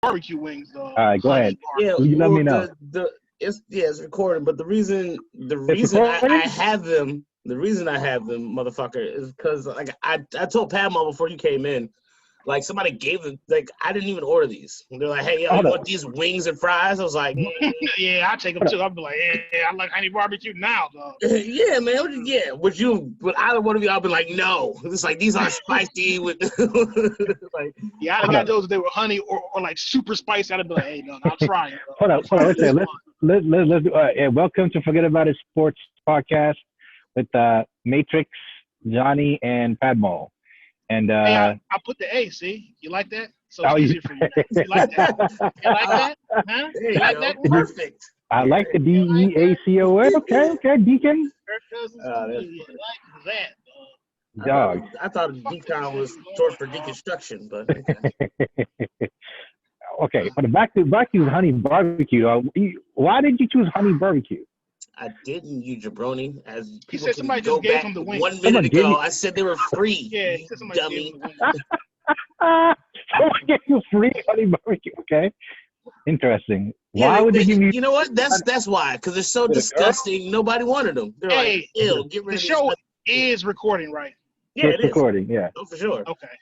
barbecue wings, though. All right, go ahead. Yeah, You let me know. It's recorded, but the reason recording? I have them, motherfucker, is because like I told Padma before you came in, like somebody gave them, like I didn't even order these. They're like, hey, yo, you want these wings and fries? I was like, yeah, I take them too. I'll be like, yeah, I like honey barbecue now, though. yeah, man, yeah. Would either one of you? I'll be like, no. It's like these aren't spicy. With like, yeah, I got those. They were honey or like super spicy. I'd be like, hey, no, I'll try it. Hold on. Let's do. Welcome to Forget About It Sports Podcast with Matrix, Johnny, and Padmo. And hey, I put the A. See, you like that? So it's easier for you. You like that? You like that? Huh? You like that? Perfect. I like the DEACON. Okay, Deacon. Dog. I thought decon was short for deconstruction, but okay. But back to honey barbecue. Why did you choose honey barbecue? I didn't, you jabroni. As he said somebody just gave him the wings. 1 minute ago, I said they were free. Yeah, he said somebody dummy. gave him the wings. Someone gave you free honey barbecue. Okay, interesting. Yeah, why would they give you? You know what? That's why. Because they're so disgusting. Nobody wanted them. They're like, ew, get rid of the show is recording, right? Yeah, it's recording. Yeah. Oh, for sure. Okay.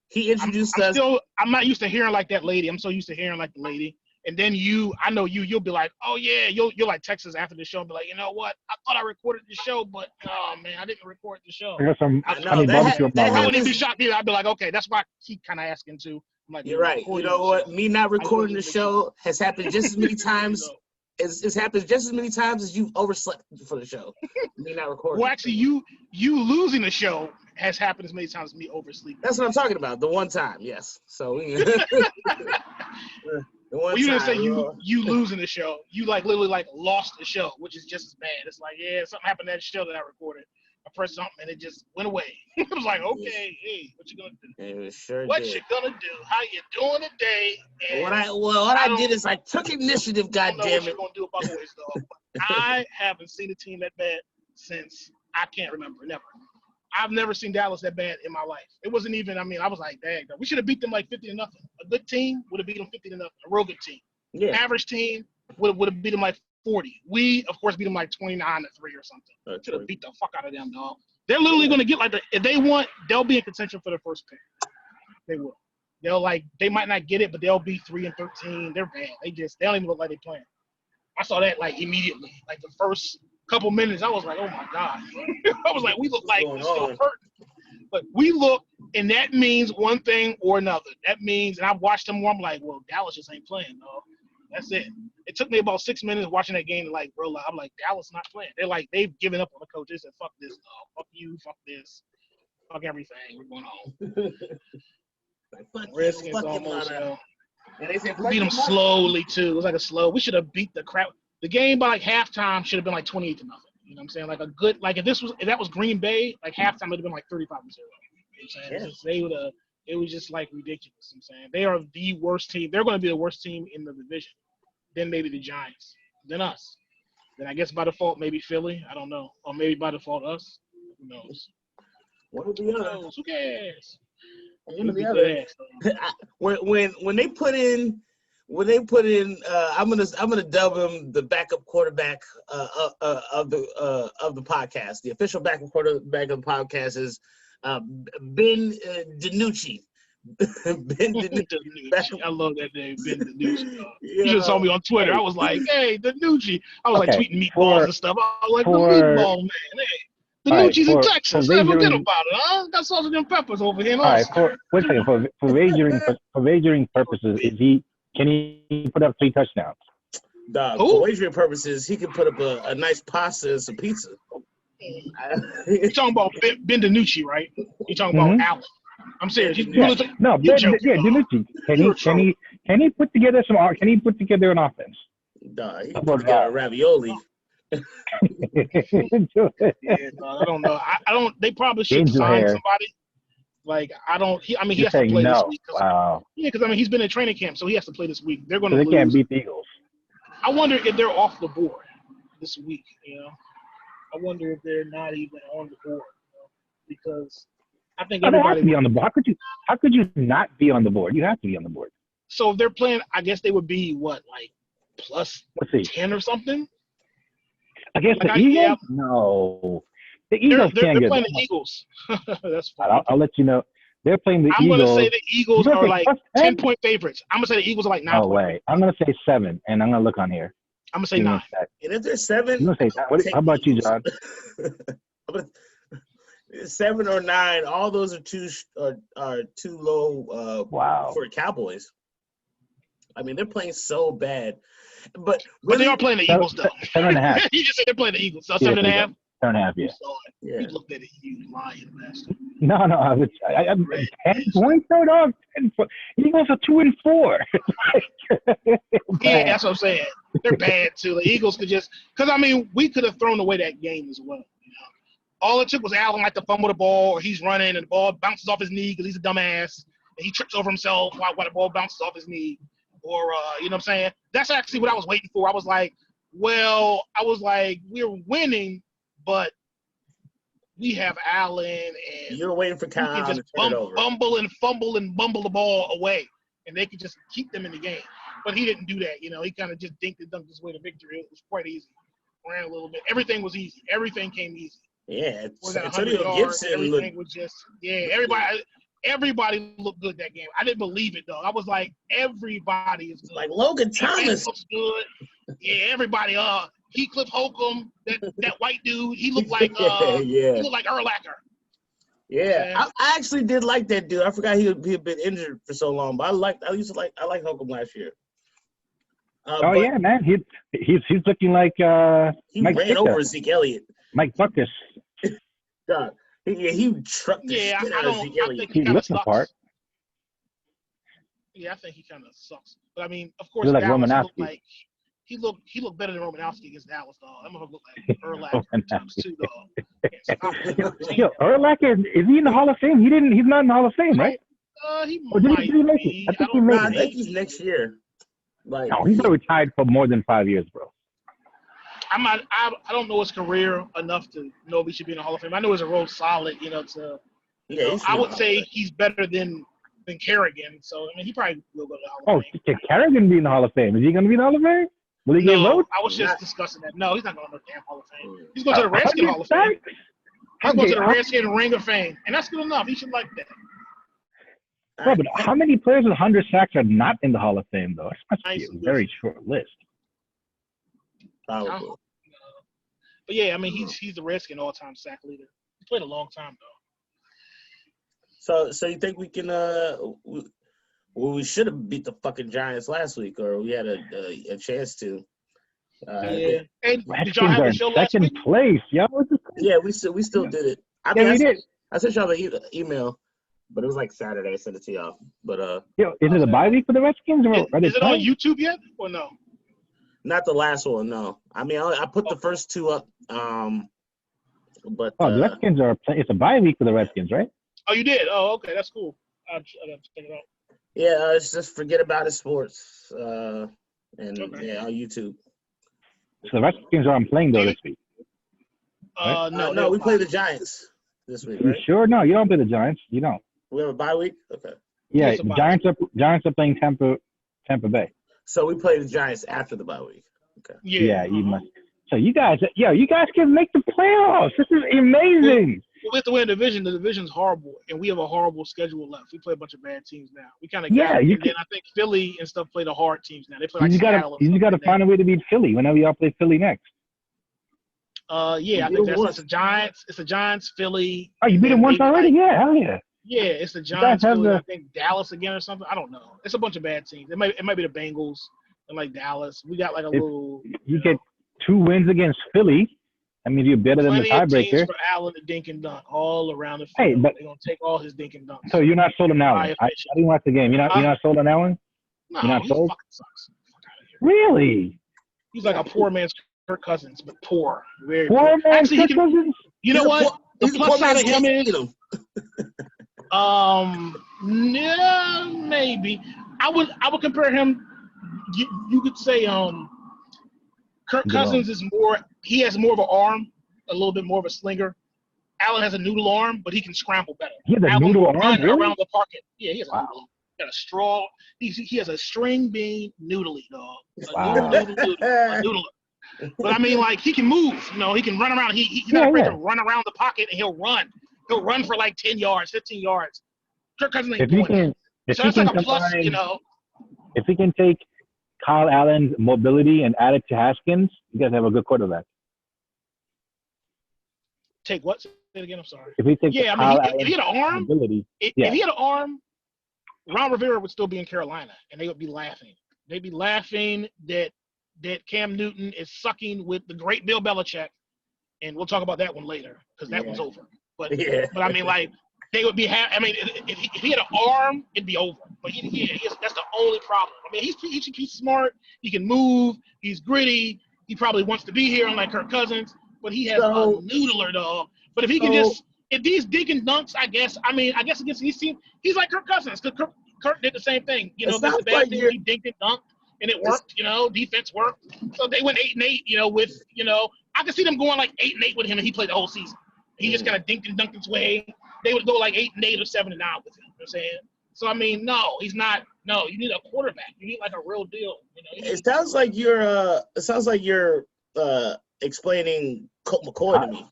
He introduced us. I'm not used to hearing like that lady. I'm so used to hearing like the lady. And then I know you'll be like, oh yeah, you'll like text us after the show and be like, you know what? I thought I recorded the show, but oh man, I didn't record the show. I got some honey barbecue. I wouldn't even be shocked either. I'd be like, okay, that's why I keep kind of asking too. I'm like, you're right. You know what? Me not recording the show has happened just as many times. It's happened just as many times as you overslept for the show. Me not recording. Well, actually, you losing the show has happened as many times as me oversleeping. That's what I'm talking about. The one time, yes. So. Well, you didn't say you losing the show. You like literally like lost the show, which is just as bad. It's like, yeah, something happened to that show that I recorded. I pressed something and it just went away. I was like, okay, hey, what you gonna do? It sure what did. you gonna do? How you doing today? And what I did is I took initiative. God damn it! What you gonna do about boys though? I haven't seen a team that bad since I can't remember. Never. I've never seen Dallas that bad in my life. It wasn't even. I mean, I was like, dang, we should have beat them like 50-0. A good team would have beat them 50-0. A real good team. Yeah. Average team would have beat them like 40. We, of course, beat them like 29-3 or something. Should have beat the fuck out of them, dog. They're literally going to get like if they want, they'll be in contention for the first pick. They will. They might not get it, but they'll be 3-13. They're bad. They don't even look like they're playing. I saw that like immediately, like the first couple minutes. I was like, oh my god. I was like, we look like we're still hurting. But we look, and that means one thing or another. That means, and I've watched them more. I'm like, well, Dallas just ain't playing, though. That's it. It took me about 6 minutes watching that game to like, bro, I'm like, Dallas not playing. They've given up on the coach. They said, fuck this, dog. Fuck you, fuck this. Fuck everything. We're going home. Redskins almost, and they said, we beat them slowly, too. It was like a slow. We should have beat the crap. The game by like halftime should have been like 28-0. You know what I'm saying? Like a good, like if that was Green Bay, like halftime would have been like 35-0. You know what I'm saying? Yeah. It was just like ridiculous. You know what I'm saying? They are the worst team. They're going to be the worst team in the division. Then maybe the Giants. Then us. Then I guess by default maybe Philly. I don't know. Or maybe by default us. Who knows? Who knows? Who cares? One or the other. When they put in. I'm gonna dub him the backup quarterback of the podcast. The official backup quarterback of the podcast is Ben Dinucci. Ben Dinucci. I love that name, Ben Dinucci. You just saw me on Twitter. I was like, hey, Dinucci. I was like tweeting meatballs and stuff. I was like, the meatball man. Hey, Dinucci's in Texas. Hey, forget about it, huh? Got sausage and peppers over here. All right, wait a second. For wagering purposes, can he put up 3 touchdowns? For wagering purposes, he can put up a nice pasta and some pizza. You're talking about Ben Dinucci, right? You're talking about Allen. I'm serious. Dinucci. Can he put together an offense? He can put together a ravioli. I don't know. I don't. They probably should sign somebody. Like, he has to play this week. Wow. Yeah, because, he's been in training camp, so he has to play this week. They're going to lose. They can't beat the Eagles. I wonder if they're off the board this week, I wonder if they're not even on the board, because I think everybody – be on the board. How could you not be on the board? You have to be on the board. So if they're playing, I guess they would be what, like plus 10 or something. Against the Eagles? No, the Eagles they're can't get. Playing the Eagles. That's fine. I'll let you know. They're playing the Eagles. I'm gonna say the Eagles are like 10-point favorites. I'm gonna say the Eagles are like 9. Oh wait, I'm gonna say 7, and I'm gonna look on here. I'm gonna say 9. And if there's 7, I'm gonna say 9. How about you, John? 7 or 9, all those are too low. Wow. For Cowboys. I mean, they're playing so bad, but they are playing the Eagles though. 7.5. You just said they're playing the Eagles. So 7.5. 7.5. Yeah. You looked at it, you lying bastard. No, I'm 10 points though, dog. Eagles are 2-4. Yeah, that's what I'm saying. They're bad too. The Eagles could just, because I mean, we could have thrown away that game as well. You know, all it took was Allen like to fumble the ball, or he's running and the ball bounces off his knee because he's a dumbass and he trips over himself while the ball bounces off his knee, or you know what I'm saying. That's actually what I was waiting for. I was like, we're winning, but we have Allen, and you're waiting for Kyle to turn it over. Bumble and fumble and bumble the ball away, and they could just keep them in the game. But he didn't do that. You know, he kind of just dinked and dunked his way to victory. It was quite easy. Ran a little bit. Everything was easy. Everything came easy. Yeah, Antonio Gibson. Everything was just Everybody looked good that game. I didn't believe it though. I was like, everybody is good. Like Logan Thomas looks good. Yeah, everybody. Heathcliff Holcomb, that white dude. He looked like he looked like Urlacher. Yeah, I actually did like that dude. I forgot he had been injured for so long, but I like Holcomb last year. Yeah, man, he's looking like he Mike ran over Zeke Elliott. Mike Buckus. God, he trucked the shit out of Zeke Elliott. He looks the part. Yeah, I think he kind of sucks. But I mean, of course, like Dallas Romanowski. looked like he looked better than Romanowski against Dallas, dog. I'm gonna look like Urlacher times 2, dog. Yo, Urlacher, is he in the Hall of Fame? He's not in the Hall of Fame, right? He might be. I think he made it. I think he's next year. Like, no, he's been retired for more than 5 years, bro. I don't know his career enough to know if he should be in the Hall of Fame. I know he's a real solid, I would say he's better than Kerrigan. So I mean, he probably will go to the Hall of Fame. Can Kerrigan be in the Hall of Fame? Is he going to be in the Hall of Fame? Will he get votes? I was just discussing that. No, he's not going to the damn Hall of Fame. He's going to the Redskin Hall of Fame. He's going to the Redskin Ring of Fame, and that's good enough. He should like that. Bro, but how many players with 100 sacks are not in the Hall of Fame, though? It must be a very short list. Probably. But yeah, I mean, he's the Redskin all-time sack leader. He played a long time though. So you think we can? We should have beat the fucking Giants last week, or we had a chance to. Yeah. And did y'all have a show last week? Second place, yo. Yeah, we still did it. I sent y'all the email. But it was like Saturday. I sent it to y'all. But is it a bye week for the Redskins? Is it on YouTube yet or no? Not the last one, no. I mean, I put the first 2 up. But the Redskins it's a bye week for the Redskins, right? Oh, you did? Oh, okay, that's cool. I got to check it out. Yeah, it's just Forget About It Sports, on YouTube. So the Redskins are playing though this week. Right? No, we play the Giants this week. Right? You sure? No, you don't play the Giants. You don't. We have a bye week? Okay. Yeah, Giants are playing Tampa Bay. So we play the Giants after the bye week. Okay. Yeah, you must. So you guys can make the playoffs. This is amazing. We have to win the division. The division's horrible, and we have a horrible schedule left. We play a bunch of bad teams now. We kind of then I think Philly and stuff play the hard teams now. They play like Seattle. You got to find a way to beat Philly whenever y'all play Philly next. I think it's the Giants. It's the Giants, Philly. Oh, you beat them once already? Yeah, hell yeah. Yeah, it's the Giants, Philly, I think Dallas again or something. I don't know. It's a bunch of bad teams. It might be the Bengals and like Dallas. We got like a little. You get 2 wins against Philly. I mean, you're better than the tiebreaker. Teams for Allen to dink and dunk all around the field. Hey, but they're gonna take all his dink and dunks. So you're not sold on Allen? I didn't watch the game. You're not sold on Allen? No, you're not sold? Fucking sucks. Fuck out of here. Really? He's like a poor man's Kirk Cousins, but poor. Very poor man's Kirk Cousins? You know what? The plus side of him is. Maybe. I would compare him. You could say Kirk Cousins is more. He has more of an arm, a little bit more of a slinger. Allen has a noodle arm, but he can scramble better. He has a noodle arm, really? Around the pocket. Yeah, he has a noodle. got a straw. He has a string bean noodly, dog. Wow. A noodler. But I mean, like, he can move. You know, he can run around. He's not afraid to run around the pocket, and he'll run. He'll run for like 10 yards, 15 yards. Kirk Cousins ain't doing that. So that's like a plus, you know. If he can take Kyle Allen's mobility and add it to Haskins, you guys have a good quarterback. Take what? Say it again. I'm sorry. If he takes if he had an arm, mobility, if he had an arm, Ron Rivera would still be in Carolina, and they would be laughing. They'd be laughing that Cam Newton is sucking with the great Bill Belichick, and we'll talk about that one later because that one's over. But I mean, like, they would be I mean, if he had an arm, it'd be over. But that's the only problem. I mean, he's smart. He can move. He's gritty. He probably wants to be here, unlike Kirk Cousins. But he has a noodler, dog. But if he can if these dink and dunks, I guess against these teams, he's like Kirk Cousins. Because Kirk did the same thing. You know, against the bad team, he dinked and dunked, and it worked. You know, defense worked. So they went 8-8. You know, with I could see them going like 8-8 with him, and he played the whole season. He just kind of dinked and dunked his way. They would go like 8-8 or 7-9 with him. You know what I'm saying? So I mean, no, he's not. No, you need a quarterback. You need like a real deal. You know, it sounds like you're explaining Colt McCoy to me.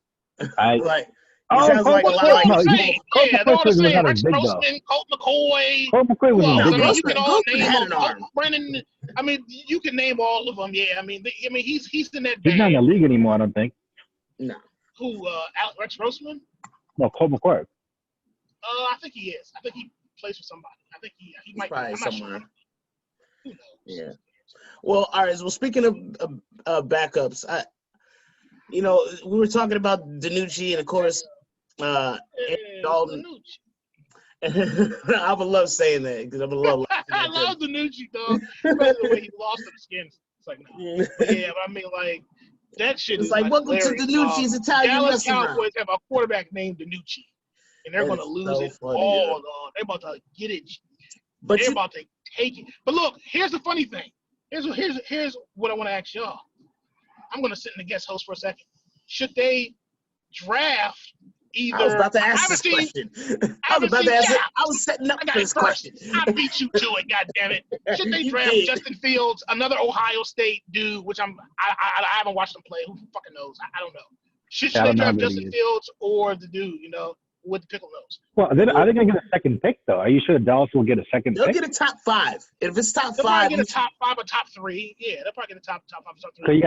Like. Sounds like a lot like Colt McCoy. Rex Grossman, Colt McCoy. Colt McCoy was I mean, big. you can all name them. Brennan. I mean, you can name all of them. Yeah, I mean, he's in that. He's not in the league anymore, I don't think. No. Who? Rex Grossman? No, Colt McCoy. I think he is. I think he plays for somebody. I think he might. Probably I'm somewhere. not sure. Who knows? Yeah. Well, all right. Well, speaking of backups, we were talking about Dinucci, and of course. Dalton. I would love saying that because I would love. I love Dinucci, dog. Especially the way he lost to the Skins. It's like, no. Yeah, but I mean, like, that shit is like welcome to Dinucci's Italian Dallas Cowboys have a quarterback named Dinucci, and they're going to lose it all, dog. They're about to get it. They're about to take it. But look, here's the funny thing. Here's what I want to ask y'all. I'm going to sit in the guest host for a second. Should they draft either? I was about to ask this question. I was setting up for this question. I beat you to it, goddammit. Should they draft Justin Fields, another Ohio State dude, which I haven't watched him play. Who fucking knows? I don't know. Should they draft Justin Fields or the dude, with the pickle nose? Well, are they going to get a second pick, though? Are you sure Dallas will get a second pick? They'll get a top 5. If it's top 5. They'll probably get a top 5 or top 3. Yeah, they'll probably get a top 5 or top 3.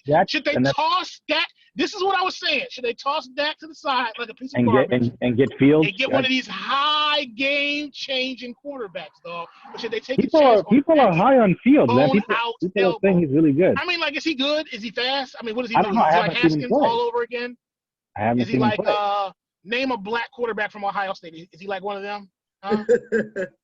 So should they toss Dak? This is what I was saying. Should they toss Dak to the side like a piece of garbage? And get Fields? And get one of these high game-changing quarterbacks, dog? Or should they take people a chance People are high on Fields, man. People are saying he's really good. I mean, like, is he good? Is he fast? I mean, what is he doing? Is he like Haskins all over again? I haven't seen him play. Name a black quarterback from Ohio State. Is he like one of them? Huh?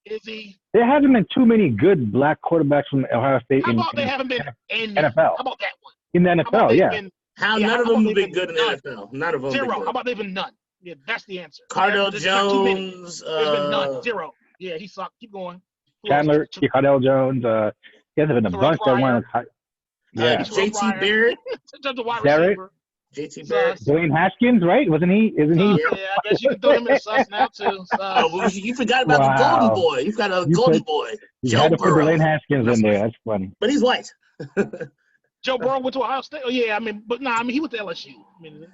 Is he? There hasn't been too many good black quarterbacks from Ohio State. How about they haven't been in NFL? How about that one? In the NFL, yeah. None of them have been good in the NFL. None of them. Zero. How about they've been none? Yeah, that's the answer. Cardell Jones. There's been none. Zero. Yeah, he sucked. Keep going. Chandler, Cardell Jones. There has been a bunch that went. Yeah. JT Barrett. Barrett. JT Barrett. Dwayne Haskins, right? Isn't he? Yeah, I guess you can throw him in the sus now too. You forgot about the Golden Boy. You've got a Golden Boy. You had to put Dwayne Haskins in there. That's funny. But he's white. Joe Burrow went to Ohio State. Oh yeah, he went to LSU.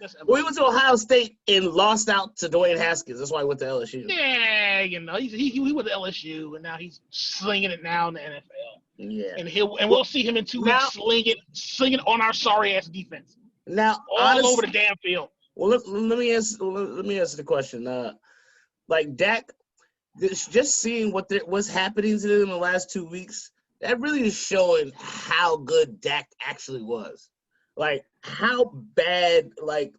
That's LSU. Well, he went to Ohio State and lost out to Dwayne Haskins. That's why he went to LSU. Yeah, he went to LSU and now he's slinging it now in the NFL. Yeah, and we'll see him in 2 weeks slinging on our sorry ass defense. Now, all over the damn field. Well, let me answer the question. Like Dak, just seeing what's happening to them in the last 2 weeks, that really is showing how good Dak actually was. Like how bad. Like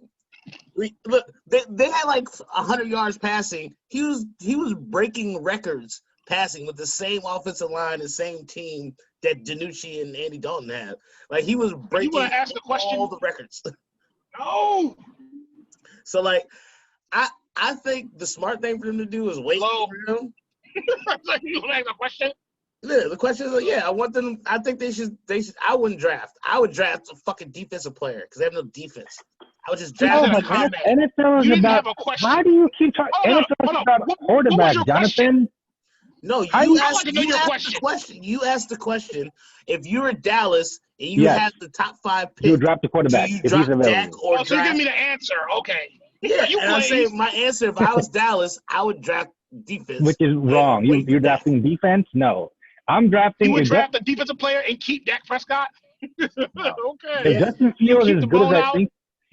look, they had like 100 yards passing. He was breaking records passing with the same offensive line, the same team that Dinucci and Andy Dalton had. Like he was breaking all the records. No. So like, I think the smart thing for them to do is wait for him. You want to ask a question? Yeah, the question is I want them. I think they should. I wouldn't draft. I would draft a fucking defensive player because they have no defense. I would just draft a combat. NFL is about. Why do you keep talking? NFL is about quarterback, Jonathan. No, you asked the question. You asked the question. If you were Dallas and you had the top 5 pick, you would drop the quarterback. Do you drop Dak or so you give me the answer. Okay. Yeah, and I say my answer, if I was Dallas, I would draft defense. Which is wrong. You're drafting defense? No. I'm drafting. You would draft a defensive player and keep Dak Prescott? No. Okay. If Justin Fields is good as I think,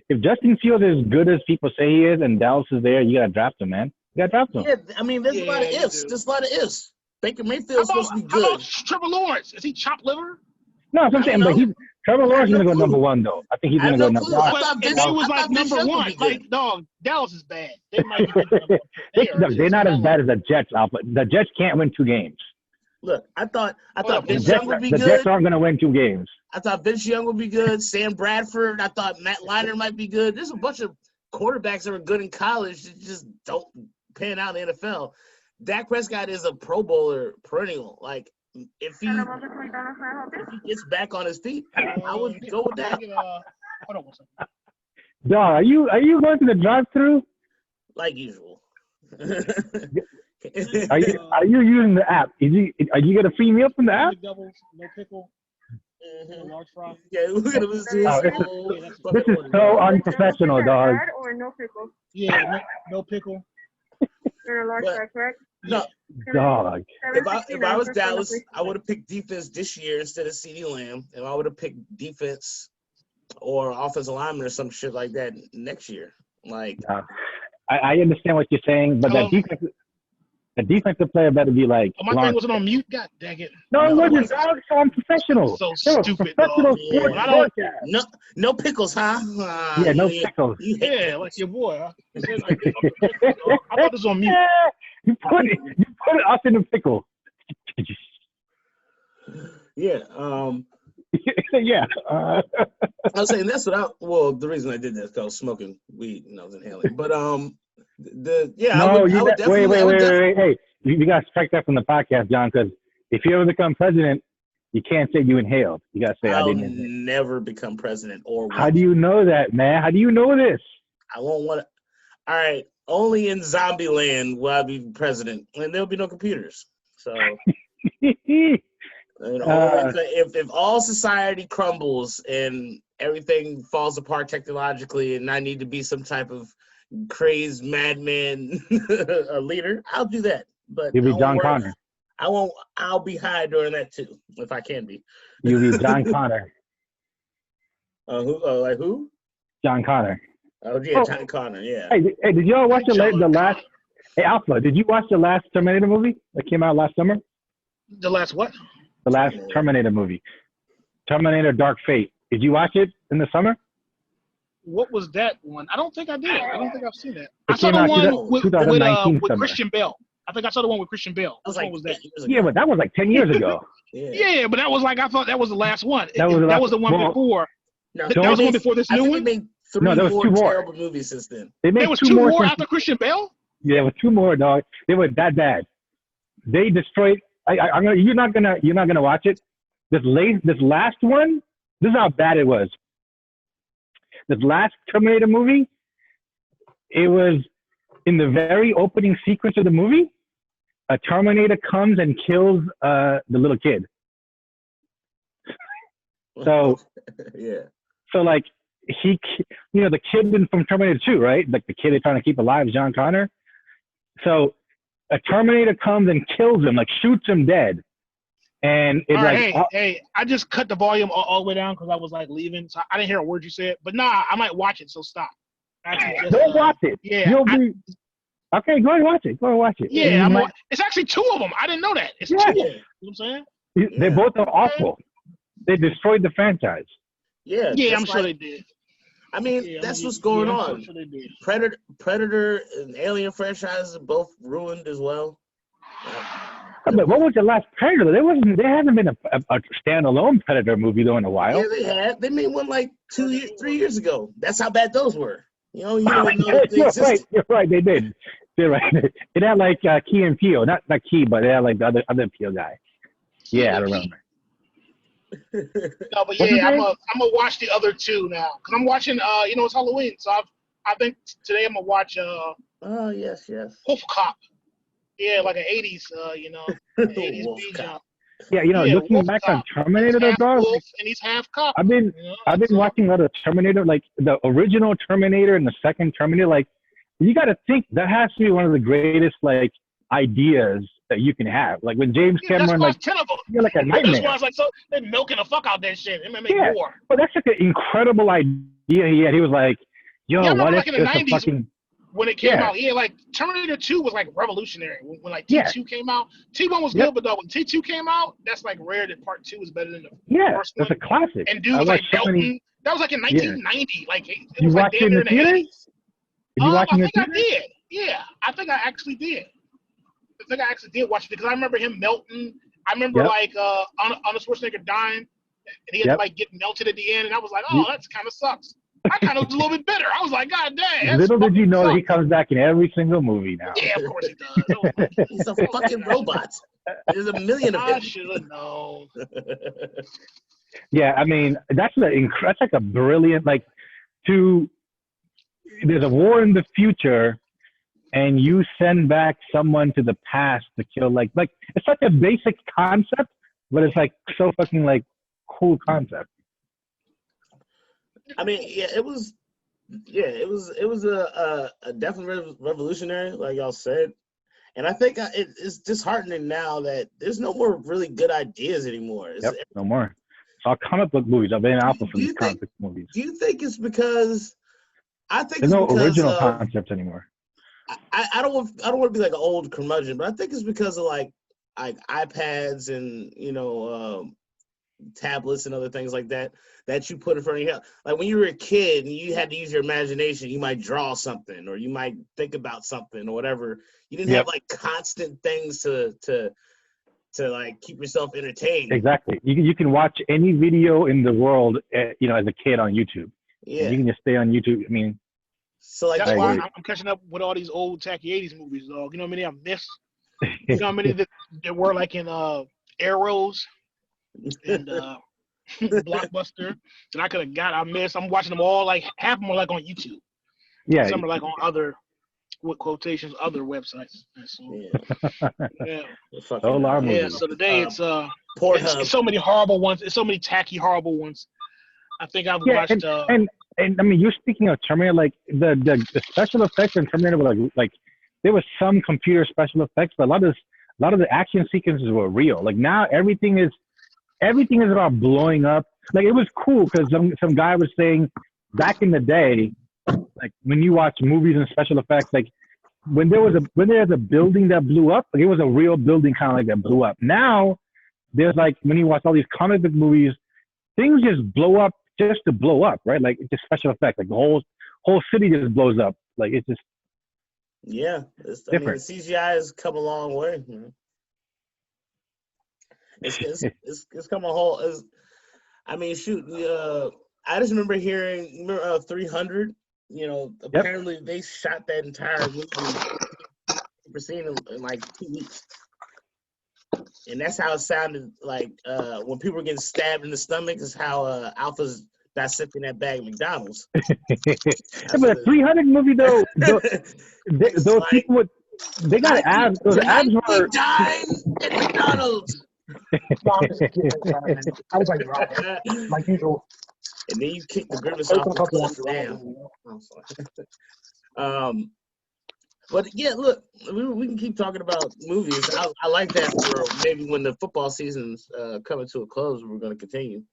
if Justin Fields is good as people say he is, and Dallas is there, you gotta draft him, man. You gotta draft him. Yeah, I mean, there's a lot of ifs. There's a lot of ifs. Baker Mayfield's supposed to be good. How about Trevor Lawrence? Is he chopped liver? No, that's what I'm saying. But Trevor Lawrence is gonna go number 1 though. I think he's gonna go number 1. If he was like number 1, like dog, Dallas is bad. They might be they're not as bad as the Jets, Alpha. The Jets can't win 2 games. Look, I thought Vince Young would be good. The Jets aren't gonna win 2 games. I thought Vince Young would be good. Sam Bradford. I thought Matt Leinart might be good. There's a bunch of quarterbacks that were good in college that just don't pan out in the NFL. Dak Prescott is a Pro Bowler perennial. Like, if he gets back on his feet, I would go with that. Hold on one second. Dog, are you going to the drive-through? Like usual. Are you using the app? Are you get a free meal from the app? Doubles, no pickle. Large fry. Yeah, we're gonna listen to this is so unprofessional, dog. Or no pickle. Yeah, no pickle. Or a large fry, correct? No, dog. If I was Dallas, I would have picked defense this year instead of CeeDee Lamb, and I would have picked defense or offensive lineman or some shit like that next year. Like, I understand what you're saying, but the defensive player better be like. Oh, my thing wasn't on mute. God dang it! No, it wasn't. Dog, so unprofessional. So stupid. Professional sports no pickles, huh? Yeah, no pickles. Yeah, like your boy. Huh? I thought this was on mute. You put us in a pickle. Yeah. Yeah. I was saying that's what the reason I did that is because I was smoking weed and I was inhaling. But wait. Hey, you got to strike that from the podcast, John, because if you ever become president, you can't say you inhaled. You got to say I'll I didn't inhale. never become president or How do you know that, man? How do you know this? I won't want to. All right. Only in zombie land will I be president, and there'll be no computers. So, if all society crumbles and everything falls apart technologically, and I need to be some type of crazed madman a leader, I'll do that. But you'll be John Connor. I won't. I'll be high during that too, if I can be. You'll be John Connor. Like who? John Connor. Oh yeah, John Connor. Yeah. Hey, did y'all watch the last? Hey, Alpha, did you watch the last Terminator movie that came out last summer? The last what? The last Terminator movie. Terminator Dark Fate. Did you watch it in the summer? What was that one? I don't think I did. I don't think I've seen that. I saw the one with Christian Bale. I think I saw the one with Christian Bale. Which one was that? Yeah, but that was like 10 years ago. Yeah, but that was like, I thought that was the last one. That was the one before. No, that was the one before this new one? There was 2 more terrible movies since then. There was 2 more after Christian Bale? Yeah, there were 2 more, dog. They were that bad. They destroyed. You're not gonna watch it. This last one. This is how bad it was. This last Terminator movie. It was in the very opening sequence of the movie. A Terminator comes and kills the little kid. So yeah. So like the kid from Terminator 2, right? Like the kid they're trying to keep alive, John Connor. So a Terminator comes and kills him, like shoots him dead. And it's hey, I just cut the volume all the way down because I was like leaving, so I didn't hear a word you said. But nah, I might watch it, so stop. Don't watch it. Yeah. Okay, go ahead and watch it. Go ahead and watch it. Yeah, it's actually 2 of them. I didn't know that. It's 2 of them. You know what I'm saying? They both are awful. They destroyed the franchise. Yeah. Yeah, I'm sure they did. I mean, that's what's going on. Sure they did. Predator and Alien franchises are both ruined as well. But what was the last Predator? There hasn't been a standalone Predator movie though in a while. Yeah, they had. They made one like 3 years ago. That's how bad those were. You don't know You're right. They did. They're right. It had like Key and Peele, not Key, but they had like the other Peele guy. Yeah, I remember. No, but yeah, I'm gonna watch the other 2 now because I'm watching. It's Halloween, so I think today I'm gonna watch. Oh yes. Wolf Cop. Yeah, like an 80s, an 80s Wolf B cop. jump. Yeah, looking Wolf back cop. on Terminator, though, He's half dog. wolf and he's half cop. I've been watching a lot of Terminator, like the original Terminator and the second Terminator. Like, you got to think that has to be one of the greatest like ideas that you can have. Like when James Cameron, like, you're like a nightmare. That's why it's like so they're milking the fuck out that shit. They make more. But that's like an incredible idea he had. He was like, "Yo, I remember what like if in the it's a 90s fucking." When it came out, like Terminator 2 was like revolutionary. When like T2 came out, T1 was good, but though when T2 came out, that's like rare that part 2 is better than the first one. That's a classic. And dude was like melting. That was like in 1990. Like it was like damn near in the 80s. Did you watch it in the I did. Yeah, I think I actually did. I think I actually did watch it because I remember him melting. I remember like Arnold Schwarzenegger dying, and he had to like get melted at the end, and I was like, oh, that kind of sucks. I kind of was a little bit bitter. I was like, God dang. Little did you know that he comes back in every single movie now. Yeah, of course he does. He's a fucking robot. There's a million of them. I should have known. Yeah, I mean, that's like a brilliant, like, there's a war in the future, and you send back someone to the past to kill, like it's such a basic concept, but it's like so fucking like cool concept. I mean, it was a definitely revolutionary, like y'all said, and I think it's disheartening now that there's no more really good ideas anymore. No more. It's all comic book movies. I've been out for these comic book movies. Do you think it's because? I think there's no because, original concepts anymore. I don't want to be like an old curmudgeon, but I think it's because of like iPads and tablets and other things like that you put in front of your head. Like when you were a kid and you had to use your imagination, you might draw something or you might think about something or whatever. You didn't have like constant things to like keep yourself entertained. Exactly. You can watch any video in the world, as a kid on YouTube. Yeah. You can just stay on YouTube. I mean, so like that's why I'm catching up with all these old tacky 80s movies, dog. You know how many I missed? You know how many there were like in Arrows and Blockbuster that I could have got. I missed. I'm watching them all, like half of them are like on YouTube. Yeah. Some are like on other, with quotations, other websites. So, so today it's so many horrible ones. It's so many tacky horrible ones. I think I've watched. And I mean, you're speaking of Terminator, like the special effects in Terminator were like there was some computer special effects, but a lot of the action sequences were real. Like now everything is about blowing up. Like it was cool because some guy was saying back in the day, like when you watch movies and special effects, like when there was a building that blew up, like it was a real building kind of like that blew up. Now there's like when you watch all these comic book movies, things just blow up just to blow up, right? Like it's just special effects. Like the whole city just blows up. Like it's just different. CGI has come a long way. Man. It's come a whole. I mean, shoot. I just remember hearing 300. Apparently they shot that entire movie for seeing in like 2 weeks. And that's how it sounded like when people were getting stabbed in the stomach is how Alpha's dissecting that bag of McDonald's. But a 300 movie though, those like, people they got abs. Those abs were dying at McDonald's. I was like usual. And then you kick the grimace off the damn. But yeah, look, we can keep talking about movies. I like that for maybe when the football season's coming to a close, we're going to continue.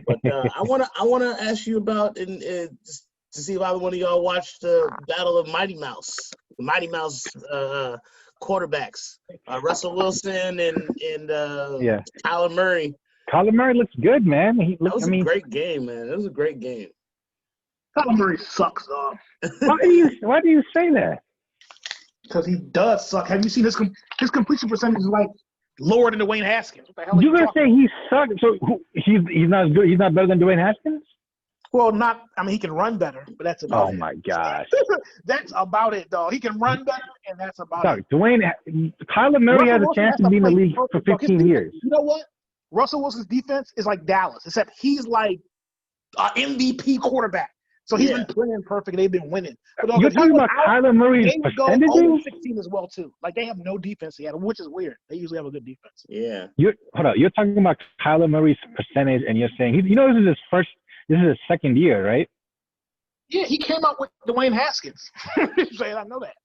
But I wanna ask you about and just to see if either one of y'all watched the Battle of Mighty Mouse, the Mighty Mouse quarterbacks, Russell Wilson and Kyler Murray. Kyler Murray looks good, man. That was a great game, man. It was a great game. Kyler Murray sucks, dog. Why do you say that? Because he does suck. Have you seen his completion percentage is like lower than Dwayne Haskins? What the hell? You're gonna say he sucks? So he's not as good. He's not better than Dwayne Haskins? Well, he can run better, but that's about it. Oh my gosh. That's about it, dog. He can run better, and that's about it. Kyler Murray has a chance to be in the league for 15 years. You know what? Russell Wilson's defense is like Dallas, except he's like an MVP quarterback. So he's been playing perfect. They've been winning. But You're talking about Kyler Murray's they would go 0 percentages? 16 as well too. Like they have no defense yet, which is weird. They usually have a good defense. Yeah. Hold on. You're talking about Kyler Murray's percentage, and you're saying this is his second year, right? Yeah, he came out with Dwayne Haskins. Saying I know that.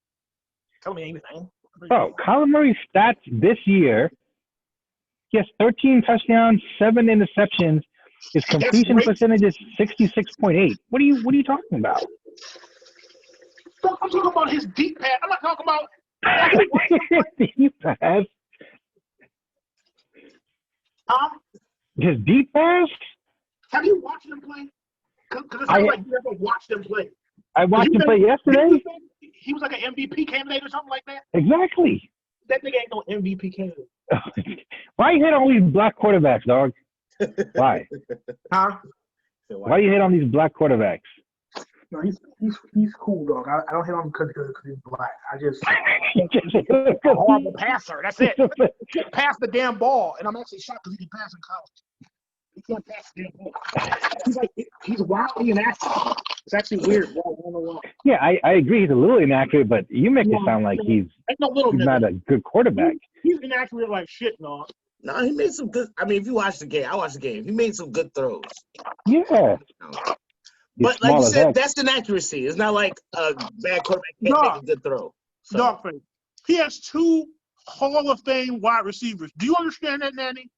Tell me anything. Bro, Kyler Murray's stats this year, he has 13 touchdowns, 7 interceptions. His completion percentage is 66.8. What are you talking about? I'm talking about his deep pass. I'm not talking about deep pass. His deep pass? Have you watched him play? Because it's not like you ever watched him play. I watched him play yesterday. He was like an MVP candidate or something like that. Exactly. That nigga ain't no MVP candidate. Why you hit on these black quarterbacks, dog? Why? Huh? Why you hit on these black quarterbacks? No, he's cool, dog. I don't hit on him because he's black. I just a horrible passer. That's it. He can't pass the damn ball, and I'm actually shocked because he can pass in college. He can't pass the damn ball. He's wildly inaccurate. It's actually weird. Yeah, I agree. He's a little inaccurate, but you make it sound like he's not a good quarterback. He's inaccurate like shit, dog. No, he made some good. I mean, if you watch the game, I watched the game. He made some good throws. Yeah. But like you said, that's inaccuracy. It's not like a bad quarterback can't make a good throw. So. Dog face. He has 2 Hall of Fame wide receivers. Do you understand that, Nanny?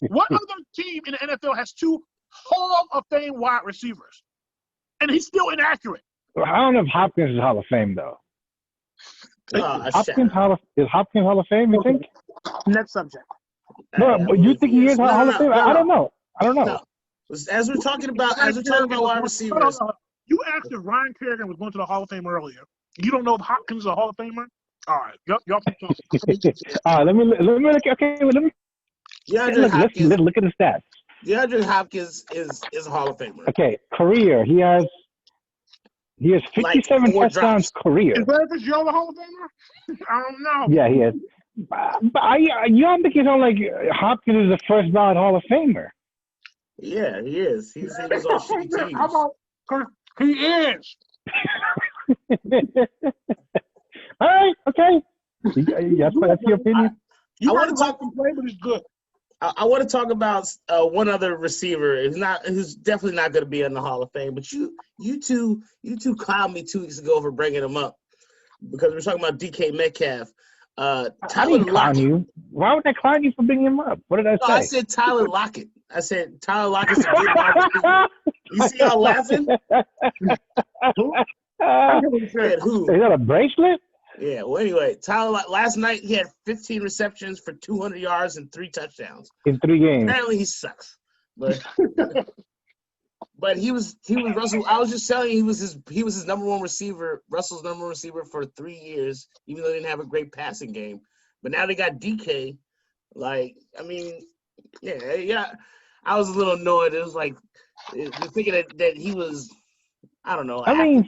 What other team in the NFL has 2 Hall of Fame wide receivers? And he's still inaccurate. Well, I don't know if Hopkins is Hall of Fame, though. Is Hopkins Hall of Fame, you think? Next subject. No, but you think he is Hall of Fame? I don't know. No. As we're talking about wide receivers. You asked if Ryan Kerrigan was going to the Hall of Fame earlier. You don't know if Hopkins is a Hall of Famer? All right. Y'all keep talking. All right, let me look. Okay, let me. Let's look at the stats. DeAndre Hopkins is a Hall of Famer. Okay, career. He has 57 touchdowns career. Is Larry Fitzgerald a Hall of Famer? I don't know. Yeah, he is. But you don't think it's on like Hopkins is the first ballot Hall of Famer? Yeah, he is. He was on shitty teams. How about he is? All right, okay. That's your opinion. I want to talk and play, but it's good. I want to talk about one other receiver. Who's definitely not going to be in the Hall of Fame. But you two clowned me 2 weeks ago for bringing him up because we're talking about DK Metcalf. Tyler Lockett. Why would I clown you for bringing him up? What did I say? I said Tyler Lockett. I said Tyler Lockett's a good wide receiver. You see how laughing? Who? Is that a bracelet? Yeah. Well, anyway, Tyler. Last night he had 15 receptions for 200 yards and 3 touchdowns in 3 games. Apparently he sucks, but he was Russell. I was just telling you he was his number one receiver. Russell's number one receiver for 3 years, even though they didn't have a great passing game. But now they got DK. Like, I mean, yeah. I was a little annoyed. It was like thinking that he was. I don't know. I mean.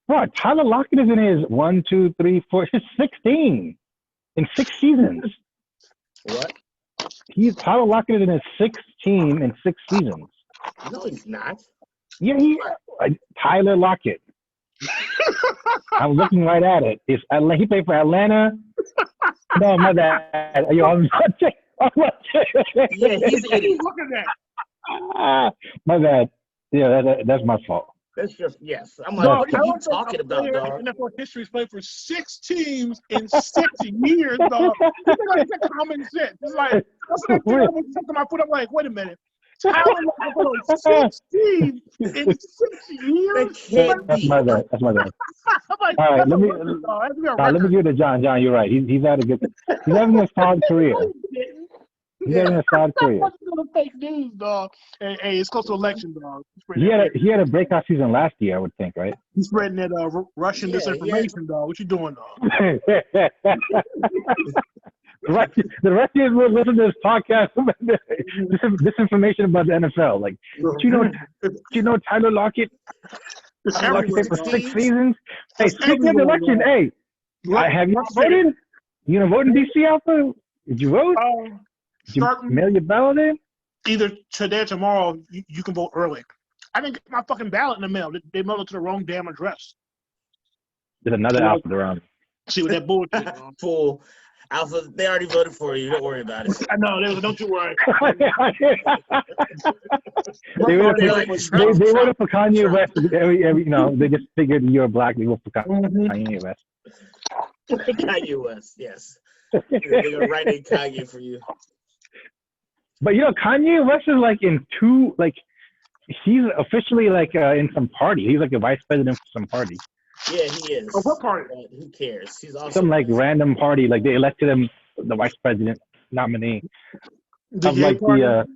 What? Tyler Lockett is in his 1, 2, 3, 4. He's 16 in 6 seasons. What? Tyler Lockett is in his 6th team in 6 seasons. No, he's not. Yeah, Tyler Lockett. I'm looking right at it. He played for Atlanta. No, my bad. Yeah, he's an idiot. Look at that. My bad. Yeah, that's my fault. Yes. I'm like, what are you talking about, dog? NFL history's played for 6 teams in 6 years, dog. It's like common sense. It's like, I'm like, wait a minute. How long 6 teams in 6 years? That's my bad. All right, let me give it to John. John, you're right. He's having a solid career. He's having a solid career. Fake news, dog. Hey, it's close to election, dog. He had a breakout season last year, I would think, right? He's spreading that Russian disinformation, dog. What you doing, dog? The Russians will listen to this podcast. Disinformation about the NFL. Like, do you know Tyler Lockett? Tyler Lockett for 6 seasons. Hey, speaking of the election, have you voted? You gonna vote in DC, Alpha? Did you vote? Did you mail your ballot in? Either today or tomorrow, you can vote early. I didn't get my fucking ballot in the mail. They mailed it to the wrong damn address. There's another outfit around. See what that bullshit. Fool. Alpha, they already voted for you. Don't worry about it. I know. Don't you worry. They voted for Kanye West. They just figured you're black. They voted for Kanye West. Kanye West, yes. They're gonna write in Kanye for you. But Kanye West is like in two, like he's officially like in some party. He's like a vice president for some party. Yeah, he is. Oh, what party? Who cares? He's also some like random party. Like they elected him the vice president nominee of like the.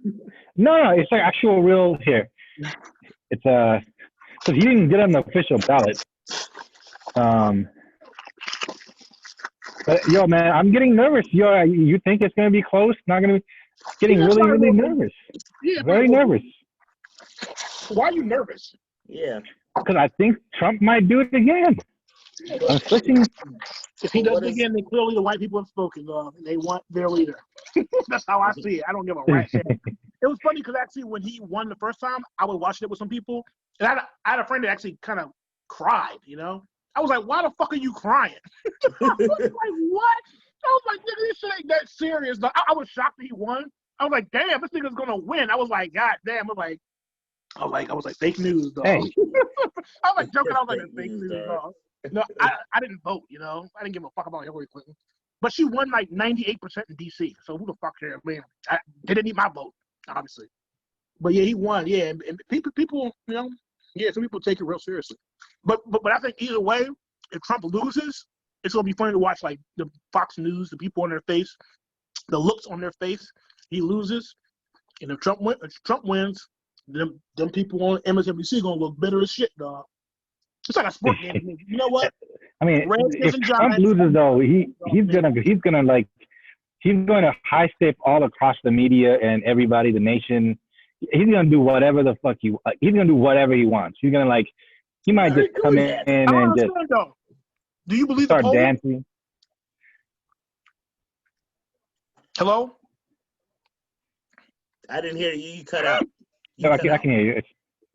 No, it's like actual real here. It's because he didn't get on the official ballot. But yo, man, I'm getting nervous. Yo, you think it's gonna be close? Not gonna be. Getting really nervous. Yeah, very nervous. Why are you nervous? Yeah. Because I think Trump might do it again. I'm switching. If he does it again, then clearly the white people have spoken. They want their leader. That's how I see it. I don't give a rat's ass. It was funny because actually when he won the first time, I was watching it with some people, and I had a friend that actually kind of cried. I was like, "Why the fuck are you crying?" I was like, "What?" I was like, "Nigga, this shit ain't that serious." I was shocked that he won. I was like, "Damn, this nigga's gonna win." I was like, "God damn!" I was like, fake news, dog. Hey. I was like joking. I was like, fake news, dog. No, I didn't vote. I didn't give a fuck about Hillary Clinton. But she won like 98% in D.C. So who the fuck cares? Man, they didn't need my vote, obviously. But yeah, he won. Yeah, and people, some people take it real seriously. But I think either way, if Trump loses, it's gonna be funny to watch like the Fox News, the people on their face, the looks on their face. He loses, and if Trump wins, them people on MSNBC gonna look bitter as shit, dog. It's like a sport game to me. You know what? I mean, if Trump loses, though, he's gonna high step all across the media and everybody, the nation. He's gonna do whatever the fuck he's gonna do whatever he wants. He's gonna he might just come in and just do you believe start the polls? dancing. Hello? I didn't hear you. You cut out. No, I can hear you.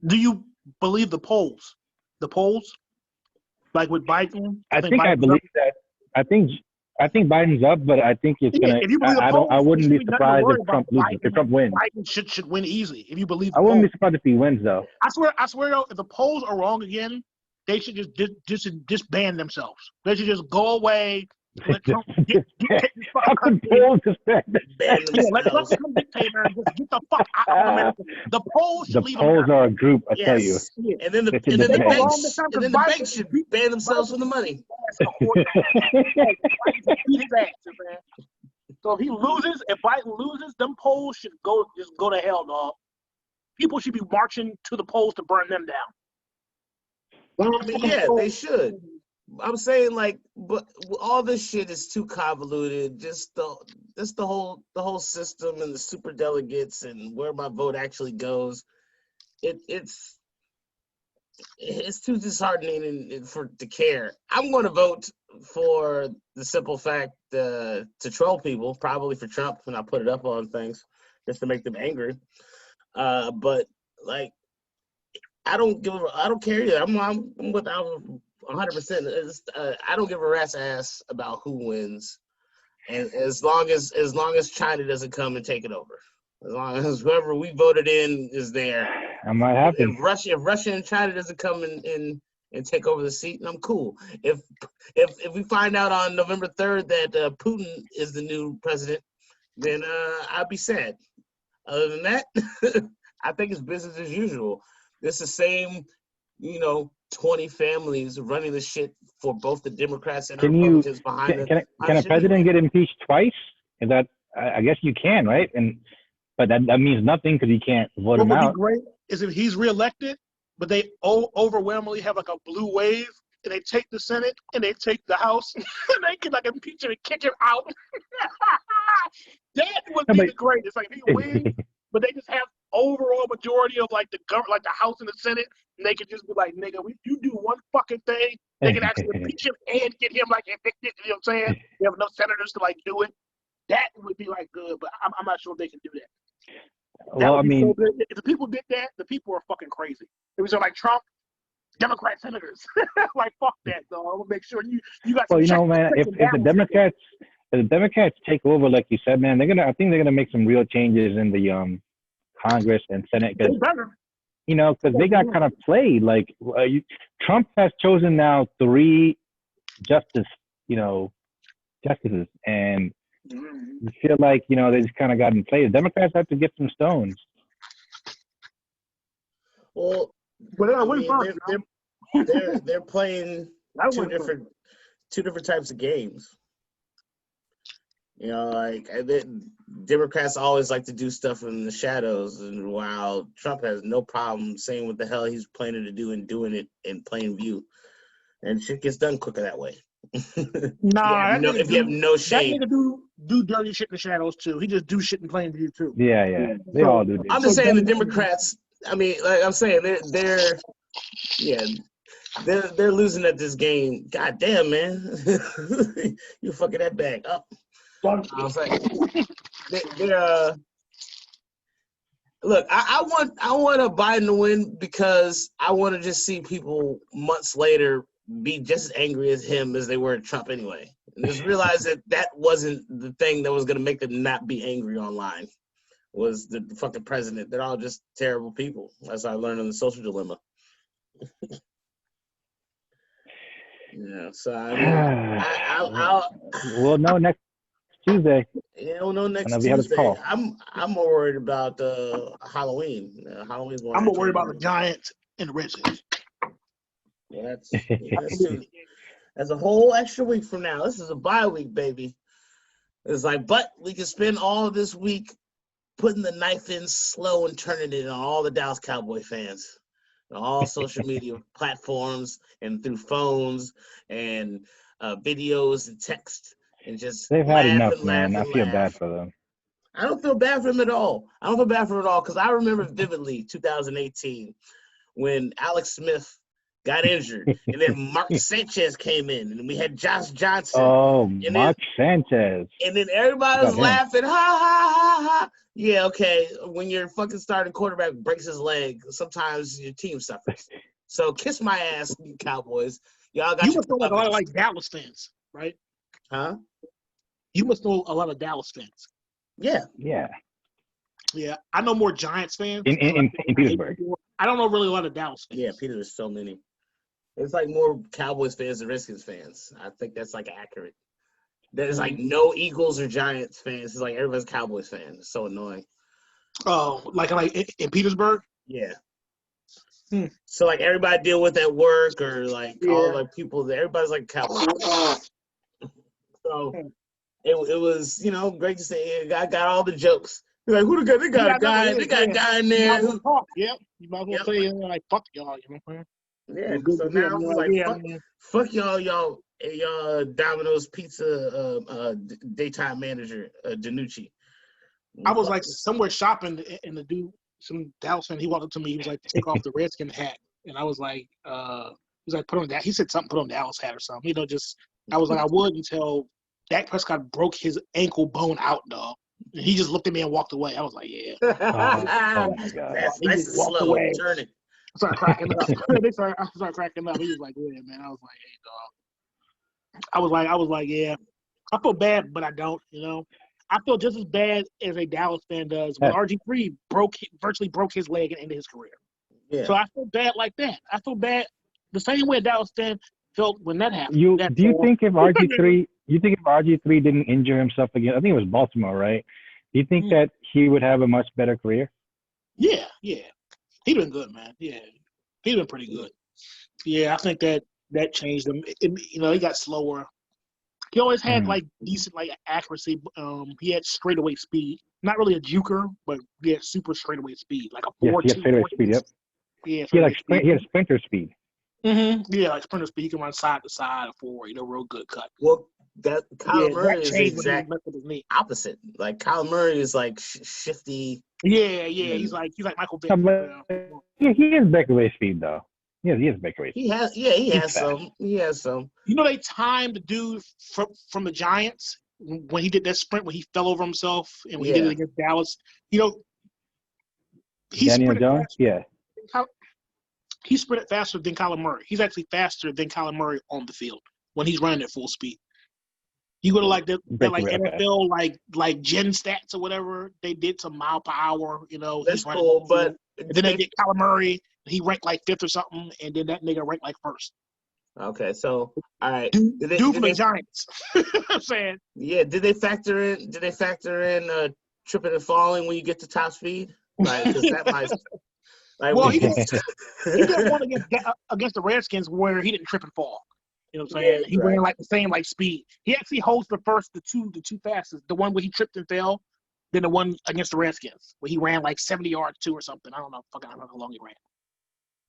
Do you believe the polls? The polls? Like with Biden? I believe that. I think Biden's up, but I think it's gonna. I wouldn't be surprised if Trump loses. If Trump wins, Biden should win easily. If you believe, I wouldn't be surprised if he wins, though. I swear, though, if the polls are wrong again, they should just disband themselves. They should just go away. Let Trump How can polls disband themselves? Let Trump become dictator and just get the fuck out of America. The polls should leave polls are a group, I tell you. And then the banks should ban themselves from the money. So if he loses, if Biden loses, them polls should go to hell, dog. People should be marching to the polls to burn them down. I mean, yeah, they should. I'm saying but all this shit is too convoluted. Just the whole system and the super delegates and where my vote actually goes. It's too disheartening to care. I'm going to vote for the simple fact to troll people, probably for Trump, when I put it up on things just to make them angry. But I don't care either. I'm without 100%. I don't give a rat's ass about who wins, and as long as China doesn't come and take it over, as long as whoever we voted in is there. That might happen. If Russia and China doesn't come and take over the seat, I'm cool. If we find out on November 3rd that Putin is the new president, then I'd be sad. Other than that, I think it's business as usual. It's the same, 20 families running the shit for both the Democrats and the Republicans behind it. Can a president get impeached twice? Is that? I guess you can, right? But that means nothing because you can't vote him out. What would be great is if he's reelected, but they overwhelmingly have a blue wave, and they take the Senate and they take the House, and they can impeach him and kick him out. That would be the greatest. If he wins, but they just have overall majority of the government, the House and the Senate, and they can just be like, nigga, you do one fucking thing, they can actually impeach him and get him evicted. You know what I'm saying? They have enough senators to do it. That would be good, but I'm not sure if they can do that. Well, I mean, so good. If the people did that, the people are fucking crazy. It was like Trump, Democrat senators. Like fuck that, dog. I'm gonna make sure you got. well, you know, man, if the Democrats take over, like you said, man, I think they're gonna make some real changes in the Congress and Senate, because you know, because they got kind of played. Like Trump has chosen now 3 justices, and you feel like, you know, they just kind of got in play. The Democrats have to get some stones. Well, they're playing two different types of games. You know, like Democrats always like to do stuff in the shadows, and while Trump has no problem saying what the hell he's planning to do and doing it in plain view, and shit gets done quicker that way. Nah, if you have no shame. That nigga do dirty shit in the shadows too. He just do shit in plain view too. Yeah. They all do. I'm just saying the Democrats. I mean, like I'm saying, they're losing at this game. God damn, man, you fucking that bag up. I was like, look, I want a Biden to win because I want to just see people months later be just as angry as him as they were at Trump anyway. And just realize that wasn't the thing that was going to make them not be angry online. Was the fucking president. They're all just terrible people. That's what I learned in The Social Dilemma. Yeah, so I mean, we'll know next Tuesday. Yeah, we'll know next Tuesday. I'm more worried about Halloween. Halloween's more. I'm more worried about the Giants and the Redskins. Yeah, that's a whole extra week from now. This is a bye week, baby. It's like, but we can spend all of this week putting the knife in slow and turning it on all the Dallas Cowboy fans, on all social media platforms and through phones and videos and text, and just they've had enough, man. I feel bad for them. I don't feel bad for them at all. Because I remember vividly 2018 when Alex Smith got injured, and then Mark Sanchez came in, and we had Josh Johnson. Oh, Mark Sanchez. And then everybody was laughing, ha, ha, ha, ha. Yeah, okay. When your fucking starting quarterback breaks his leg, sometimes your team suffers. So kiss my ass, you Cowboys. Y'all got. You must know like a lot of like Dallas fans, right? Huh? You must know a lot of Dallas fans. Yeah. Yeah, I know more Giants fans in Petersburg. I don't know really a lot of Dallas fans. Yeah, Peter, there's so many. It's like more Cowboys fans than Redskins fans. I think that's like accurate. There's like no Eagles or Giants fans. It's like everybody's Cowboys fan. It's so annoying. Oh, like in Petersburg? Yeah. So like everybody deal with at work or like all like people there. Everybody's like Cowboys. So it was, great to say. I got all the jokes. Like, they got a guy in there. You might as well say like fuck y'all, you know what I'm saying? Yeah, so now it's like fuck y'all Domino's Pizza daytime manager, Dinucci. I was like somewhere shopping and the dude, some Dallas fan, he walked up to me, he was like, take off the Redskin hat. And I was like, he was like, put on that. He said something, put on Dallas hat or something. I was like, I would until Dak Prescott broke his ankle bone out, dog. And he just looked at me and walked away. I was like, yeah. Oh my God. That's nice and slow. Turn it. I started cracking up. I started cracking up. He was like, yeah, man. I was like, hey, dog. I was like, yeah. I feel bad, but I don't, I feel just as bad as a Dallas fan does when RG3 virtually broke his leg and ended his career. Yeah. So I feel bad like that. I feel bad the same way a Dallas fan felt when that happened. Do you think if RG3 didn't injure himself again, I think it was Baltimore, right? Do you think that he would have a much better career? Yeah. He'd been good, man. Yeah. He'd been pretty good. Yeah, I think that changed him. He got slower. He always had like decent like accuracy. He had straightaway speed. Not really a juker, but he had super straightaway speed, like a 4.2. He had straightaway speed. Yep. Yeah, he had sprinter speed. Yeah, like sprinter speed. He can run side to side or real good cut. Well, that Kyler Murray is the exact opposite. Like Kyler Murray is like shifty. Yeah. He's like Michael Vick. Yeah, he has breakaway speed though. Yeah, he has breakaway speed. He has some. They timed the dude from the Giants when he did that sprint when he fell over himself and when he did it against Dallas. Daniel Jones? Yeah. He sprinted faster than Kyler Murray. He's actually faster than Kyler Murray on the field when he's running at full speed. You go to like NFL like Gen Stats or whatever, they did some mile per hour, That's cool, but then they get Kyler Murray, he ranked like 5th or something, and then that nigga ranked like 1st. Okay, so all right. Dude from the Giants. I'm saying. Yeah, did they factor in tripping and falling when you get to top speed? Like, because that might. Like, well, he did one against the Redskins where he didn't trip and fall. You know what I'm saying? Yeah, he ran like the same like speed. He actually holds the two fastest. The one where he tripped and fell, then the one against the Redskins where he ran like 70 yards too or something. I don't know how long he ran.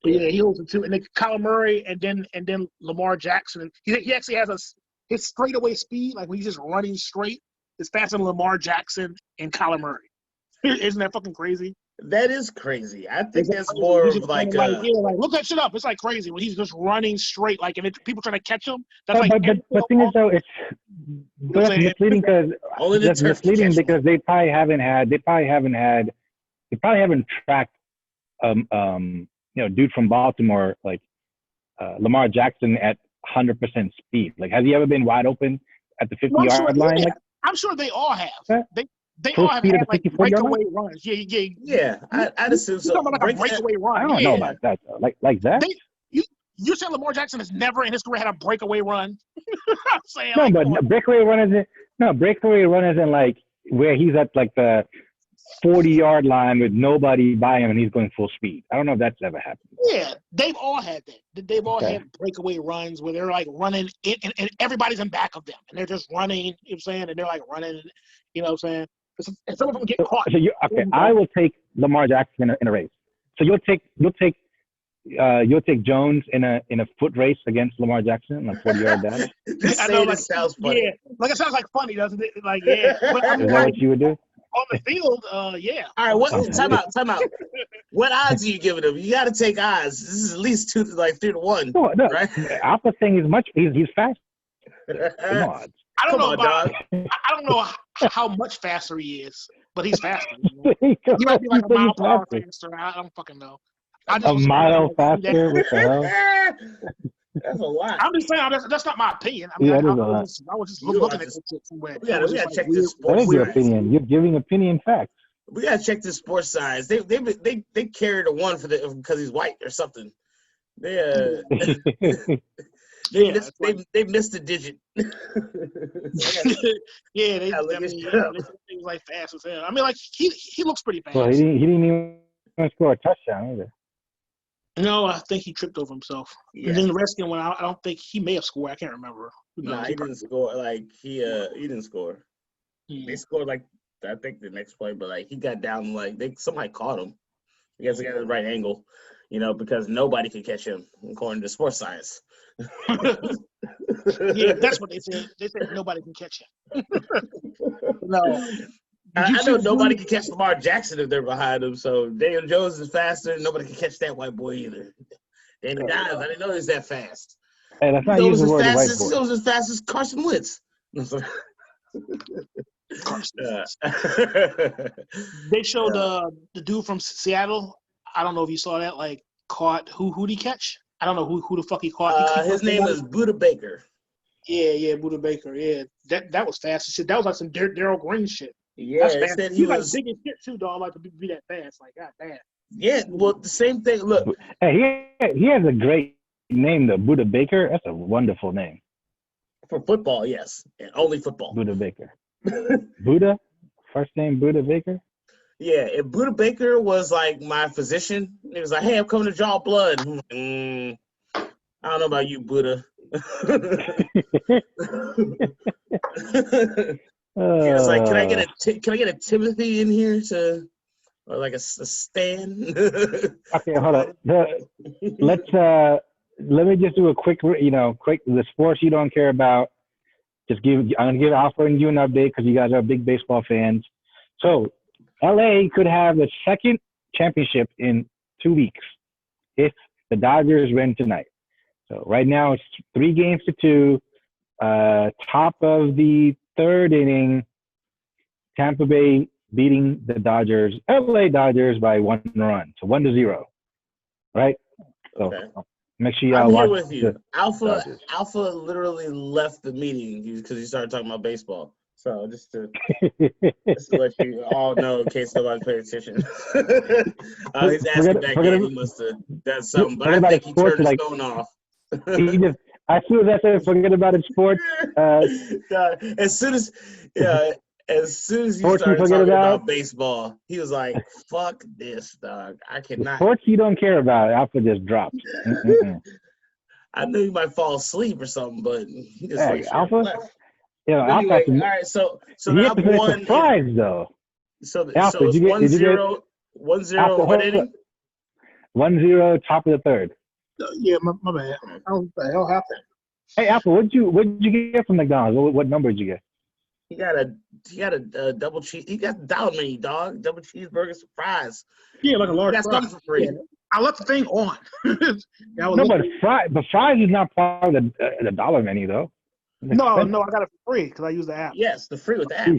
But yeah, he holds the two. And then Kyler Murray and then Lamar Jackson. He actually has his straightaway speed, like when he's just running straight, is faster than Lamar Jackson and Kyler Murray. Isn't that fucking crazy? That is crazy. I think that's more of like look that shit up. It's like crazy when he's just running straight. Like if people trying to catch him, that's but the thing is though, that's misleading because they probably haven't tracked dude from Baltimore like Lamar Jackson at 100% speed. Like, has he ever been wide open at the 50-yard line? Yeah. Like, I'm sure they all have. They full all have speed had at the like 54-yard breakaway runs. Yeah. I'd assume so. Talking about like a breakaway run. I don't know about that though. Like that. You said Lamar Jackson has never in his career had a breakaway run. I'm saying no, but breakaway run isn't like where he's at like the 40-yard line with nobody by him and he's going full speed. I don't know if that's ever happened. Yeah, they've all had that. They've all had breakaway runs where they're like running and everybody's in back of them and they're just running. You know what I'm saying? And they're like running. You know what I'm saying? And some of them get caught. So I will take Lamar Jackson in a race. So you'll take Jones in a foot race against Lamar Jackson, like 40-yard dash. I know that sounds funny. Yeah, like it sounds like funny, doesn't it? Like yeah. But Is that what you would do? On the field, yeah. All right, time out. What odds are you giving him? You got to take odds. This is at least 3 to 1. No, right? Alpha thing is he's fast. Come on. I don't know how much faster he is, but he's faster. He might be like a mile per hour faster. I don't fucking know. A mile faster? What the hell? That's a lot. I'm just saying that's not my opinion. I mean, I was just looking at this shit somewhere. We gotta check this sports. That is your opinion. You're giving opinion facts. We gotta check this sports science. They carried a 1 because he's white or something. They missed a digit. They was like fast as hell. I mean, like he looks pretty fast. Well, he didn't even score a touchdown either. No, I think he tripped over himself. Yeah. And then the Redskin one, I don't think he may have scored. I can't remember. No, he didn't score. Like he didn't score. They scored like I think the next play, but like he got down like somebody caught him. He has to get the right angle, because nobody could catch him according to sports science. Yeah, that's what they said. They said nobody can catch him. No. I know nobody can catch Lamar Jackson if they're behind him. So Daniel Jones is faster. Nobody can catch that white boy either. And the guys, I didn't know he's that fast. Hey, that's not using the word white boy. He was as fast as Carson Wentz. They showed the dude from Seattle. I don't know if you saw that. Like caught who'd he catch? I don't know who the fuck he caught. His name is Buda Baker. Yeah, Buda Baker. Yeah, that was fast as shit. That was like some Darryl Green shit. Yeah, he said he was like big as shit too, dog. Like to be that fast, like goddamn. Yeah, well, the same thing. Look, hey, he has a great name, though. Buda Baker. That's a wonderful name for football. Yes, and only football. Buda Baker. Buda, first name Buda Baker. Yeah, if Buda Baker was like my physician, he was like, "Hey, I'm coming to draw blood." I don't know about you, Buda. It's like, can I get a Timothy in here or like a Stan? Okay, hold on. Let me just do a quick the sports you don't care about. I'm offering you an update because you guys are big baseball fans. So, LA could have the second championship in 2 weeks if the Dodgers win tonight. So right now it's 3-2. Top of the third inning, Tampa Bay beating the Dodgers, LA Dodgers by 1 run, so 1-0, right? So Okay. make sure I'm y'all here watch with you. Alpha Dodgers. literally left the meeting because he started talking about baseball. So just to let you all know in case nobody's paying attention. He's asking back in. He must have done something, but I think he turned his phone off. He just, as soon as I said forget about it, sports. As soon as he started talking about baseball, he was like, "Fuck this, dog! I cannot." Sports you don't care about. Alpha just dropped. I knew he might fall asleep or something, but he just Alpha. left. Anyway, all right. So he now had to finish the prize though. So Alpha, it's 1-0. 1-0. What inning? 1-0, top of the third. Yeah, my bad. What the hell happened? Hey, Alpha, what'd you get from McDonald's? What number did you get? He got a double cheese. He got the dollar menu, dog. Double cheeseburgers, fries. Yeah, like a large That's fry. for free. Yeah. I left the thing on. But fries is not part of the dollar menu though. No, I got it for free because I use the app. Yes, the free with the app.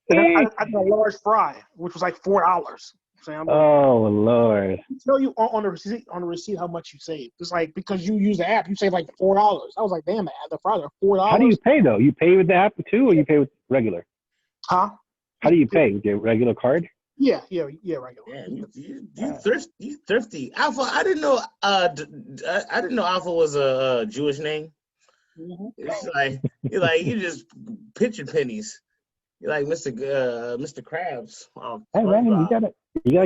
I got a large fry, which was like $4. Oh Lord! Tell you on the receipt how much you save. It's like because you use the app, you save like $4. I was like, damn, the fries are $4. How do you pay though? You pay with the app too, or you pay with regular? Huh? How do you pay? With your regular card? Yeah, regular. Yeah, you thrifty. Alpha, I didn't know. I didn't know Alpha was a Jewish name. Mm-hmm. It's like you just pitching pennies. You're like Mr. Krabs. Hey man, you gotta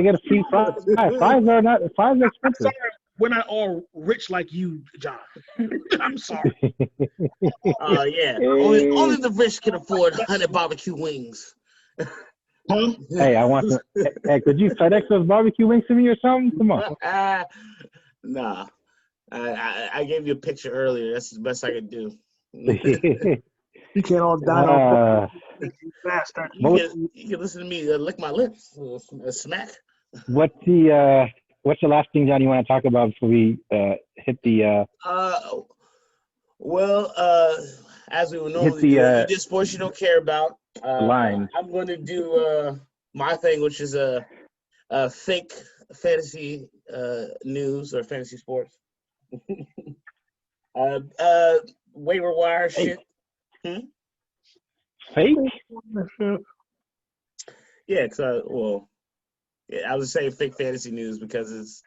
get a free fry. Fries are expensive. We're not all rich like you, John. I'm sorry. Yeah. Only the rich can afford 100 barbecue wings. Hey, I want some. Hey, could you FedEx those barbecue wings to me or something? Come on. Nah. I gave you a picture earlier. That's the best I could do. You can't all die on faster. You can listen to me lick my lips. Smack. What's the last thing, John, you want to talk about before we hit the? As we would normally do, you did sports you don't care about. Line. I'm going to do my thing, which is a fake fantasy news or fantasy sports. Waiver wire shit. Fake? Yeah, I was saying fake fantasy news because it's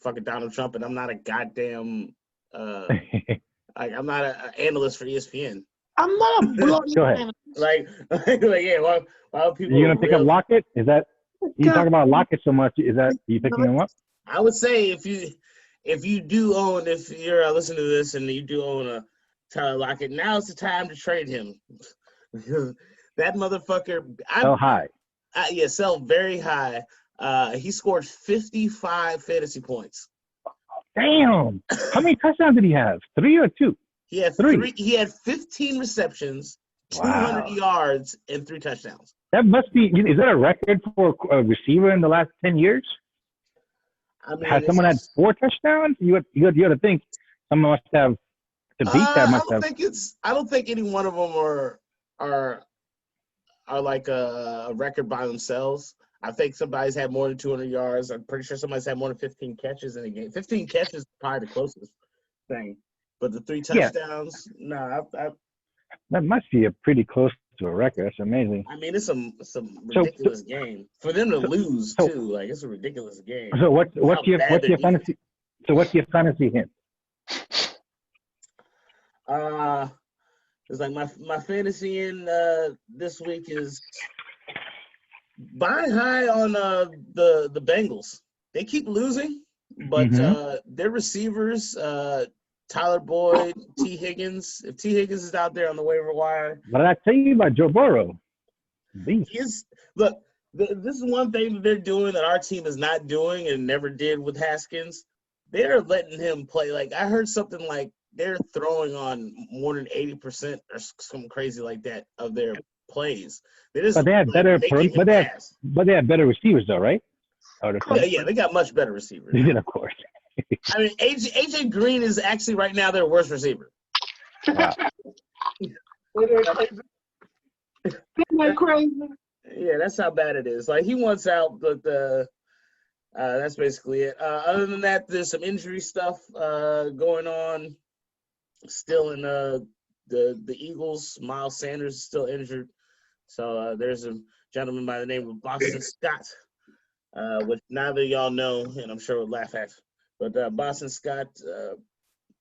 fucking Donald Trump, and I'm not a goddamn I'm not an analyst for ESPN. I'm not a bloody Go ahead. Like yeah, why people? You gonna pick up Lockett? Is that you talk about Lockett so much? Is that you picking him up? I would say if you're listening to this and you do own a Tyler Lockett, now's the time to trade him. That motherfucker. Sell high. Sell very high. He scored 55 fantasy points. Damn. How many touchdowns did he have? 3 or 2? He had 3. He had 15 receptions, 200 yards, and 3 touchdowns. That must be. Is that a record for a receiver in the last 10 years? I mean, has someone had 4 touchdowns? You got to think someone must have to beat that. I don't think any one of them are like a record by themselves. I think somebody's had more than 200 yards. I'm pretty sure somebody's had more than 15 catches in a game. 15 catches is probably the closest thing. But the 3 touchdowns, that must be a pretty close to a record. That's amazing. I mean, it's a ridiculous game for them to lose too. Like it's a ridiculous game. So what's your fantasy? So what's your fantasy hint? It's like my fantasy in this week is buy high on the Bengals. They keep losing, but their receivers, Tyler Boyd, T. Higgins. If T. Higgins is out there on the waiver wire, but I tell you about Joe Burrow. Look, this is one thing that they're doing that our team is not doing and never did with Haskins. They're letting him play. Like I heard something like they're throwing on more than 80% or something crazy like that of their plays. But they had better, but they had better receivers though, right? Yeah, they got much better receivers. Yeah, of course. I mean, AJ Green is actually right now their worst receiver. Wow. Isn't that crazy? Yeah, that's how bad it is. Like he wants out, but that's basically it. Other than that, there's some injury stuff going on. Still in the Eagles. Miles Sanders is still injured. So there's a gentleman by the name of Boston Scott, which neither of y'all know, and I'm sure would laugh at. But Boston Scott,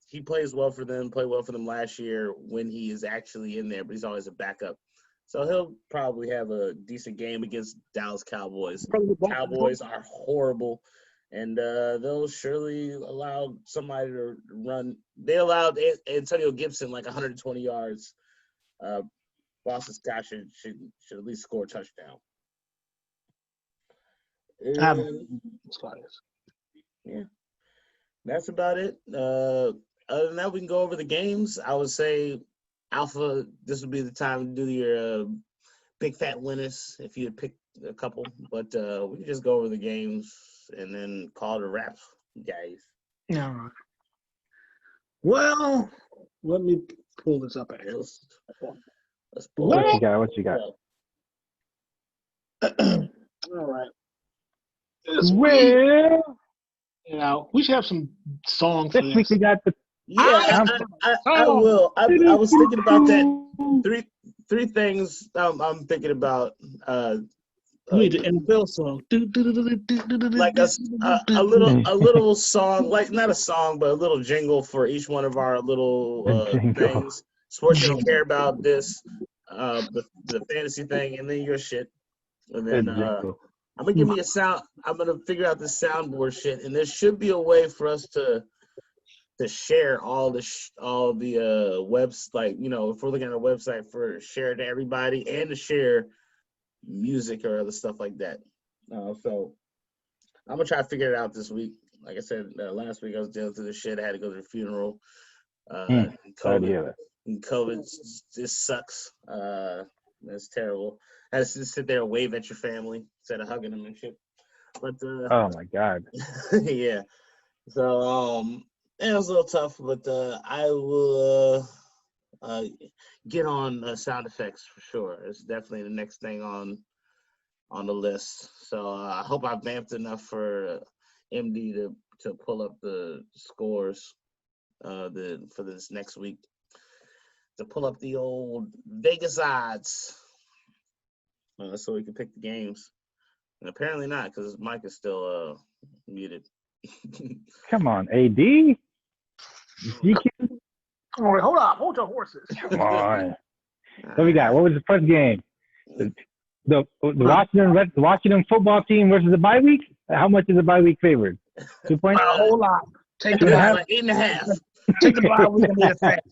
he plays well for them. Played well for them last year when he is actually in there, but he's always a backup. So he'll probably have a decent game against Dallas Cowboys. Cowboys are horrible, and they'll surely allow somebody to run. They allowed Antonio Gibson like 120 yards. Boston Scott should at least score a touchdown. Yeah, that's about it. Other than that, we can go over the games. I would say, Alpha, this would be the time to do your big fat winners if you had picked a couple. But we can just go over the games and then call it a wrap, guys. All right. Well, let me pull this up. Let's pull What it you got? What you got? All right. Well, You know, we should have some songs. this week we got the. Yeah, I will. I was thinking about that. Three things I'm thinking about. We need the NFL song. Like a little song, like not a song, but a little jingle for each one of our little things. Sports you don't care about, this, the fantasy thing, and then your shit. And then I'm gonna give me a sound. I'm gonna figure out this soundboard shit, and there should be a way for us to share all the webs, like, you know, if we're looking at a website, for share to everybody and to share music or other stuff like that. So I'm gonna try to figure it out this week. Like I said, last week I was dealing through the shit. I had to go to the funeral. COVID just sucks. That's terrible. I had to just sit there and wave at your family instead of hugging them and shit. But oh my God. yeah. So it was a little tough, but I will get on sound effects for sure. It's definitely the next thing on the list. So I hope I vamped enough for MD to pull up the scores for this next week, to pull up the old Vegas odds, so we can pick the games. And apparently not, because his mic is still muted. Come on, AD. DQ. All right, hold your horses. Come on. What we got? What was the first game? The Washington football team versus the bye week. How much is the bye week favored? 2 points. A whole lot. Take the bye. Like 8.5. Take the bye week and leave the fat.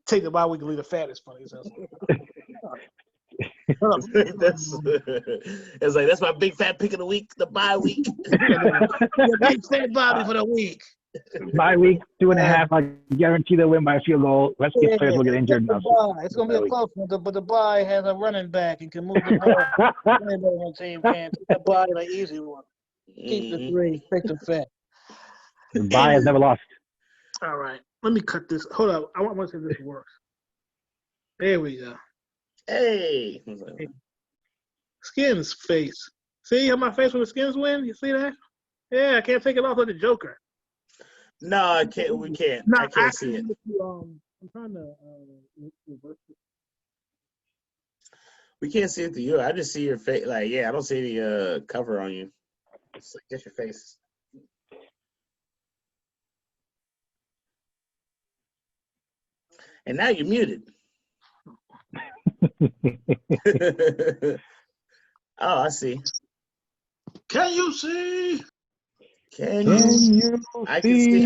Take the bye week and leave the fat is funny as hell. It's like, that's my big fat pick of the week, the bye week. The big fat body for the week. Bye week, 2.5. I guarantee they'll win by a field goal. Rest of the players will get injured. It's going to be a close one, but the bye has a running back and can move the ball. Anybody team can take the bye an easy one. Keep the 3, take the fat. The bye has never lost. All right, let me cut this. Hold up, I want to see if this works. There we go. Hey. Skins face. See how my face when the Skins win? You see that? Yeah, I can't take it off like the Joker. No, I can't. We can't. No, I can't see it. I'm trying to reverse it. We can't see it to you. I just see your face. Like, yeah, I don't see any cover on you. It's like just your face. And now you're muted. Oh, I see. Can you see? Can you see?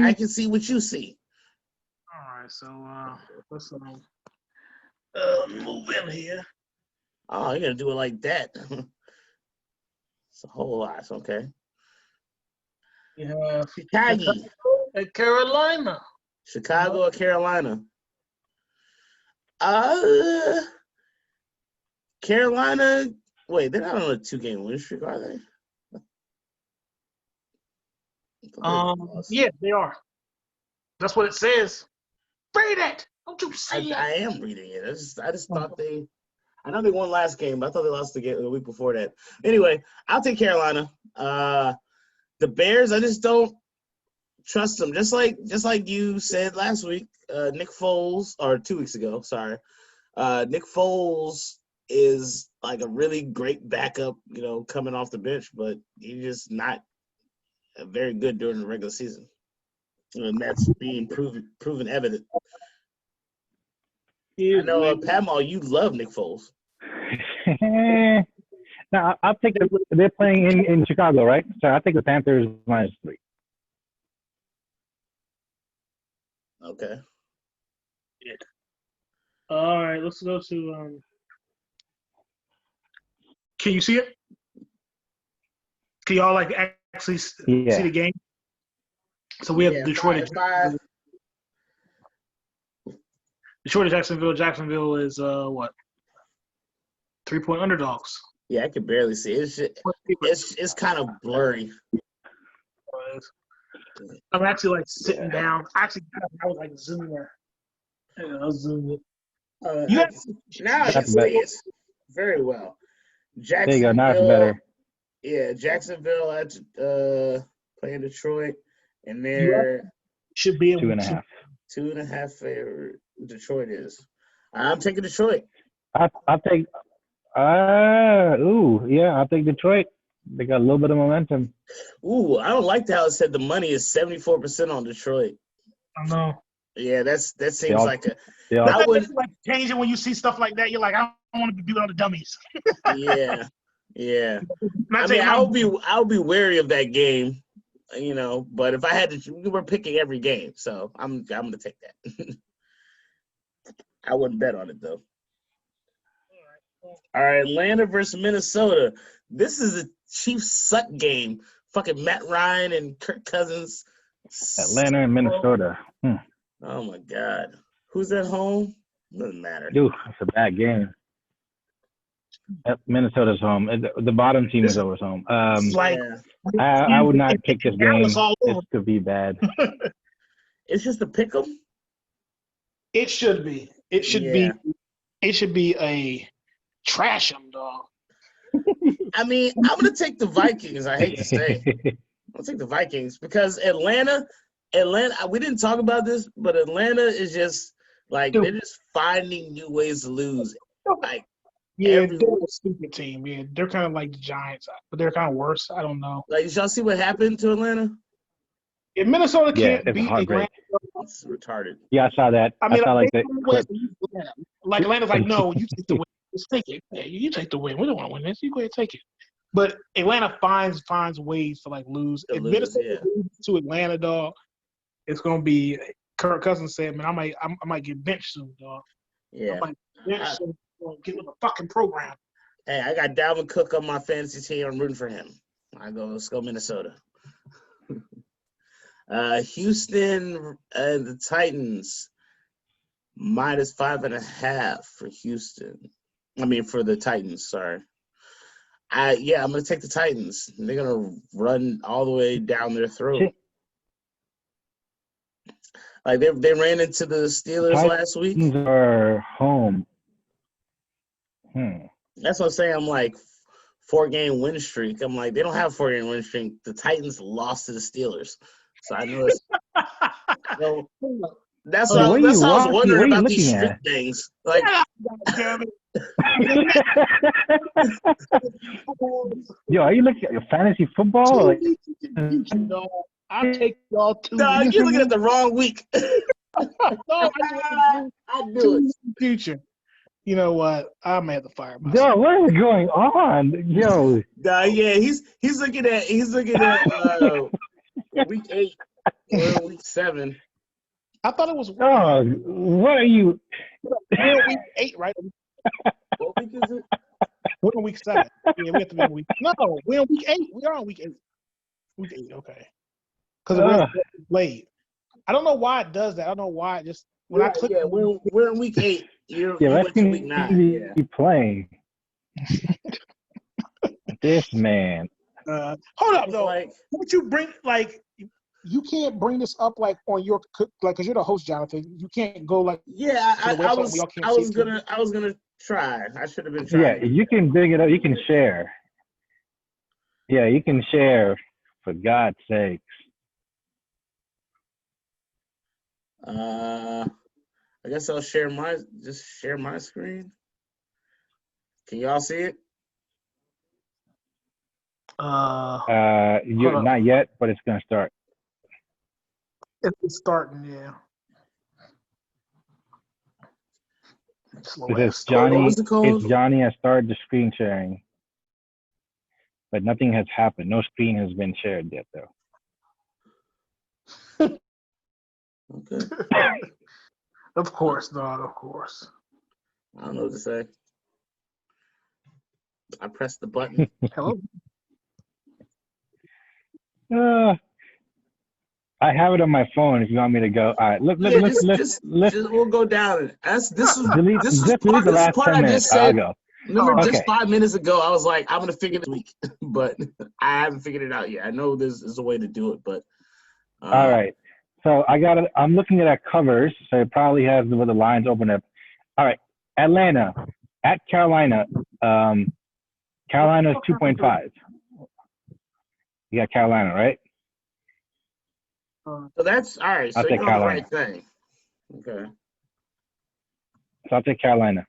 I can see what you see. All right, so let's move in here. Oh, you're gonna do it like that. It's a whole lot, okay. Yeah, Chicago and Carolina. Chicago or Carolina? Carolina. Wait, they're not on a 2-game win streak, are they? Yeah, they are. That's what it says. Read it. Don't you see it? I am reading it. I just thought they. I know they won last game, but I thought they lost the week before that. Anyway, I'll take Carolina. The Bears, I just don't trust them. Just like you said last week, Nick Foles, or 2 weeks ago, sorry. Nick Foles is like a really great backup, coming off the bench, but he's just not very good during the regular season. And that's being proven evident. I know, Pamela, you love Nick Foles. Now, I'll take they're playing in Chicago, right? So I'll take the Panthers -3. Okay. Yeah. All right, let's go to can you see it? Can y'all actually see the game? So we have Detroit. Detroit to Jacksonville. Jacksonville is what? 3-point underdogs. Yeah, I can barely see it. It's kind of blurry. I'm actually sitting down. I was zooming in. I was zooming in. Now I can see it very well. Jacksonville, there you go. Now it's better. Yeah, Jacksonville at playing Detroit, and they're should be 2.5. 2.5 favorite. Detroit is. I'm taking Detroit. I'll take. I'll take Detroit. They got a little bit of momentum. Ooh, I don't like how it said the money is 74% on Detroit. I know. Yeah, that seems like a. I would change it when you see stuff like that. You're like, I don't want to be on the dummies. Yeah. I mean, I'll be wary of that game, But if I had to, we were picking every game, so I'm gonna take that. I wouldn't bet on it though. All right, Atlanta versus Minnesota. This is a Chiefs suck game. Fucking Matt Ryan and Kirk Cousins. Atlanta and Minnesota. Oh my God. Who's at home? Doesn't matter. Dude, it's a bad game. Minnesota's home. The bottom team is always home. I would not pick this game. This could be bad. It's just a pick 'em. It should be. It should be. It should be a trash 'em, dog. I mean, I'm gonna take the Vikings. I hate to say, I'll take the Vikings because Atlanta. We didn't talk about this, but Atlanta is just they're just finding new ways to lose. They're a stupid team. Yeah, they're kind of like the Giants, but they're kind of worse. I don't know. Did y'all see what happened to Atlanta? If Minnesota can't beat Atlanta, it's retarded. Yeah, I saw that. I saw Atlanta's like, no, you take the win. Just take it. Yeah, you take the win. We don't want to win this. You go ahead and take it. But Atlanta finds ways to lose. If Minnesota loses to Atlanta, dog, it's gonna be. Kirk Cousins said, "Man, I might get benched soon, dog. Yeah, I might get benched soon. Get with the fucking program." Hey, I got Dalvin Cook on my fantasy team. I'm rooting for him. Let's go Minnesota. Houston and the Titans -5.5 for Houston. I mean for the Titans. Sorry. I'm gonna take the Titans. They're gonna run all the way down their throat. They ran into the Steelers last week. Are home. That's what I'm saying. I'm like 4-game win streak. I'm like they don't have 4-game win streak. The Titans lost to the Steelers, so I know it's. That's what I was wondering about these streak things. Yo, are you looking at your fantasy football? I'll take y'all 2. No, you're looking at the wrong week. No, I do it. Future. You know what? I may have to fire myself. Yo, what is going on? Yo. He's looking at week 8 or week 7. I thought it was. Oh, what are you? We're in week 8, right? What week is it? We're in week 7. Yeah, we have to be in week. No, we're in week 8. We are on week 8. Week 8, okay. Because we're played. I don't know why it does that. I don't know why it just when I click. Yeah, we're in week 8. You're in week 9. Be playing. This man. Hold up, though. Don't you bring you can't bring this up on your because you're the host, Jonathan. You can't go Yeah, I was gonna Try. I should have been Yeah, trying. you can big it up. You can share. Yeah, you can share. For God's sakes. I guess I'll share my screen. Can y'all see it? You're not yet, but it's gonna start. It's starting, yeah. It says Johnny. It's Johnny has started the screen sharing, but nothing has happened. No screen has been shared yet, though. Okay. Of course, dog. Of course. I don't know what to say. I pressed the button. Hello. I have it on my phone. If you want me to go, all right. Look. We'll go down. This was delete the last 10 minutes. I'll go. Remember, just 5 minutes ago, I was like, I'm gonna figure it this week, but I haven't figured it out yet. I know there's a way to do it, but. All right. So I'm looking at our covers, so it probably has where the lines open up. All right. Atlanta at Carolina. Carolina's 2.5. You got Carolina, right? So that's all right. So you're on the right thing. Okay. So I'll take Carolina.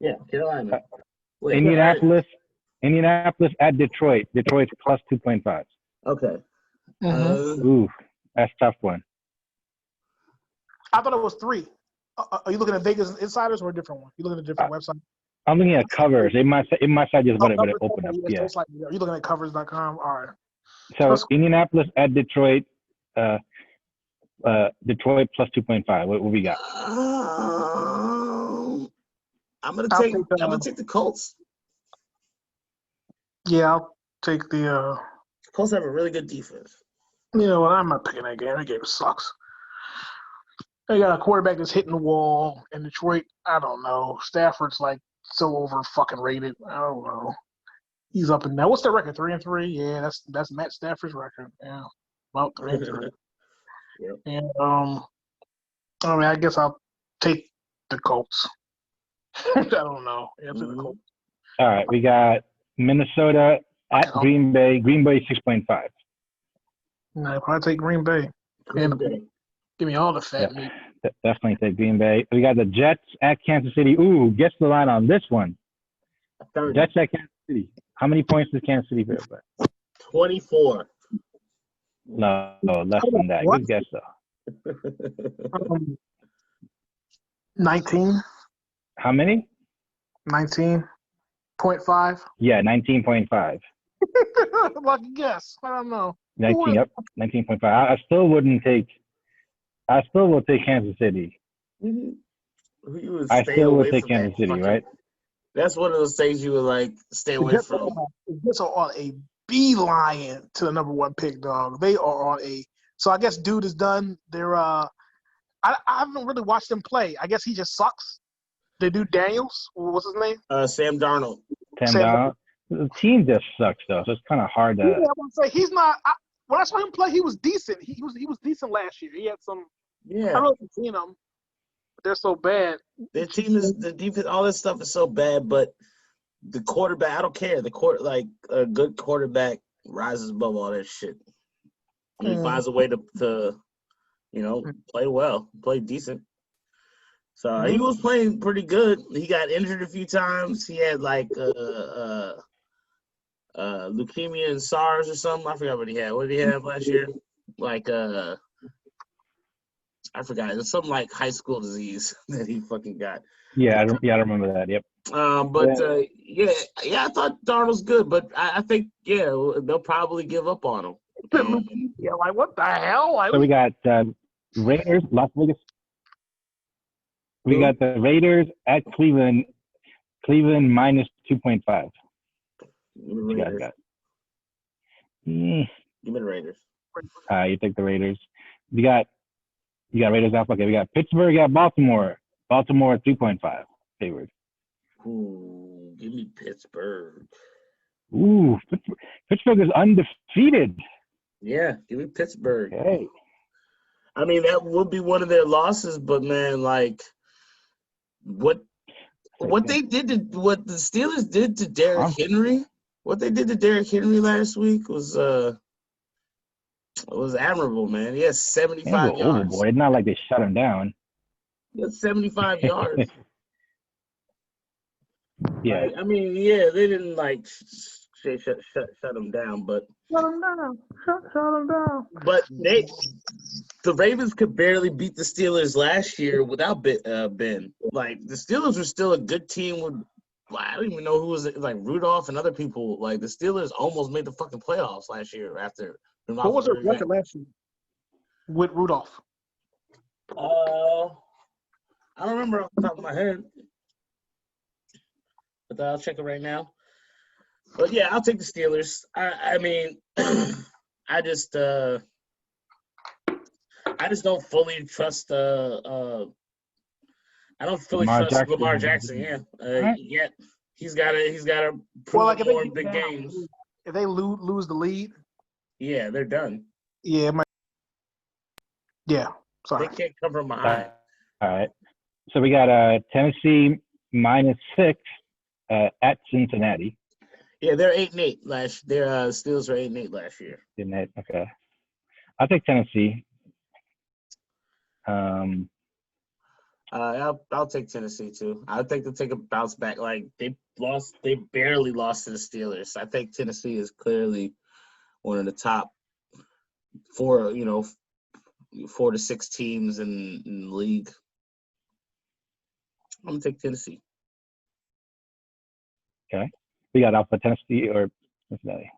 Yeah, Carolina. Indianapolis at Detroit. Detroit's plus 2.5. Okay. Ooh, that's a tough one. I thought it was 3. Are you looking at Vegas Insiders or a different one? You looking at a different website? I'm looking at covers. It might say just what it open up. Yeah. So are you looking at covers.com? All right. So Indianapolis at Detroit. Detroit plus 2.5. What we got? I'm gonna take the Colts. Yeah, I'll take the. Colts have a really good defense. You know what? I'm not picking that game. That game sucks. They got a quarterback that's hitting the wall in Detroit. I don't know. Stafford's like so over fucking rated. I don't know. He's up and down. What's their record? 3-3. Yeah, that's Matt Stafford's record. Yeah, about 3-3. Yep. And I mean, I guess I'll take the Colts. I don't know. Yeah, the Colts. All right, we got Minnesota at Green Bay. Green Bay 6.5. No, I'll probably take Green Bay. Give me all the fat meat. Definitely take Green Bay. We got the Jets at Kansas City. Ooh, guess the line on this one. 30. Jets at Kansas City. How many points does Kansas City put up? 24. No, less than that. What? Good guess though. 19. How many? 19.5. Yeah, 19.5. Lucky guess. I don't know. 19.5. I still will take Kansas City. I still would take Kansas City, right? That's one of those things you would like stay away from. Jets are on a beeline to the number 1 pick, dog. They are on a. So I guess dude is done. They're I haven't really watched them play. I guess he just sucks. The dude Daniels, what's his name? Sam Darnold. Sam Darnold. The team just sucks though, so it's kind of hard to. Yeah, I want to say he's not. When I saw him play, he was decent. He was decent last year. He had some. Yeah. I really haven't seen them. But they're so bad. Their team is the defense. All this stuff is so bad, but the quarterback. I don't care. A good quarterback rises above all that shit. He finds a way to play well, play decent. So he was playing pretty good. He got injured a few times. He had leukemia and SARS or something. I forgot what he had. What did he have last year? I forgot. It was something like high school disease that he fucking got. Yeah, I remember that. Yep. I thought Darnold's good, but I think they'll probably give up on him. Yeah, like what the hell? So we got Raiders, Las Vegas. We got the Raiders at Cleveland. Cleveland minus 2.5. Give me the Raiders. You take the Raiders. You got Raiders off. Okay, we got Pittsburgh at Baltimore. Baltimore 3.5 favored. Ooh, give me Pittsburgh. Ooh, Pittsburgh is undefeated. Yeah, give me Pittsburgh. Hey. I mean, that would be one of their losses, but man, what what the Steelers did to Derrick Henry, last week was admirable, man. He has 75 yards. Overboard. It's not like they shut him down. He has 75 yards. Yeah. Like, I mean, yeah, they didn't like shut him down, but Shut him down. Shut him down. But the Ravens could barely beat the Steelers last year without Ben. Like, the Steelers were still a good team with, I don't even know who was it, like Rudolph and other people. Like, the Steelers almost made the fucking playoffs last year after. What was their record last year with Rudolph? I don't remember off the top of my head. But I'll check it right now. But yeah, I'll take the Steelers. I mean, I just don't fully trust I don't fully trust Lamar Jackson. Yeah, yet he's got to prove more in big games. If they lose the lead, yeah, they're done. Yeah, sorry, they can't come from behind. All right, so we got Tennessee -6 at Cincinnati. Yeah, they're 8-8 their Steelers were 8-8 last year. Okay, I'll take Tennessee. I'll take Tennessee too. I think they'll take a bounce back. Like they barely lost to the Steelers. I think Tennessee is clearly one of the top 4 to 6 teams in the league. I'm gonna take Tennessee. Okay, we got Alpha Tennessee or Cincinnati.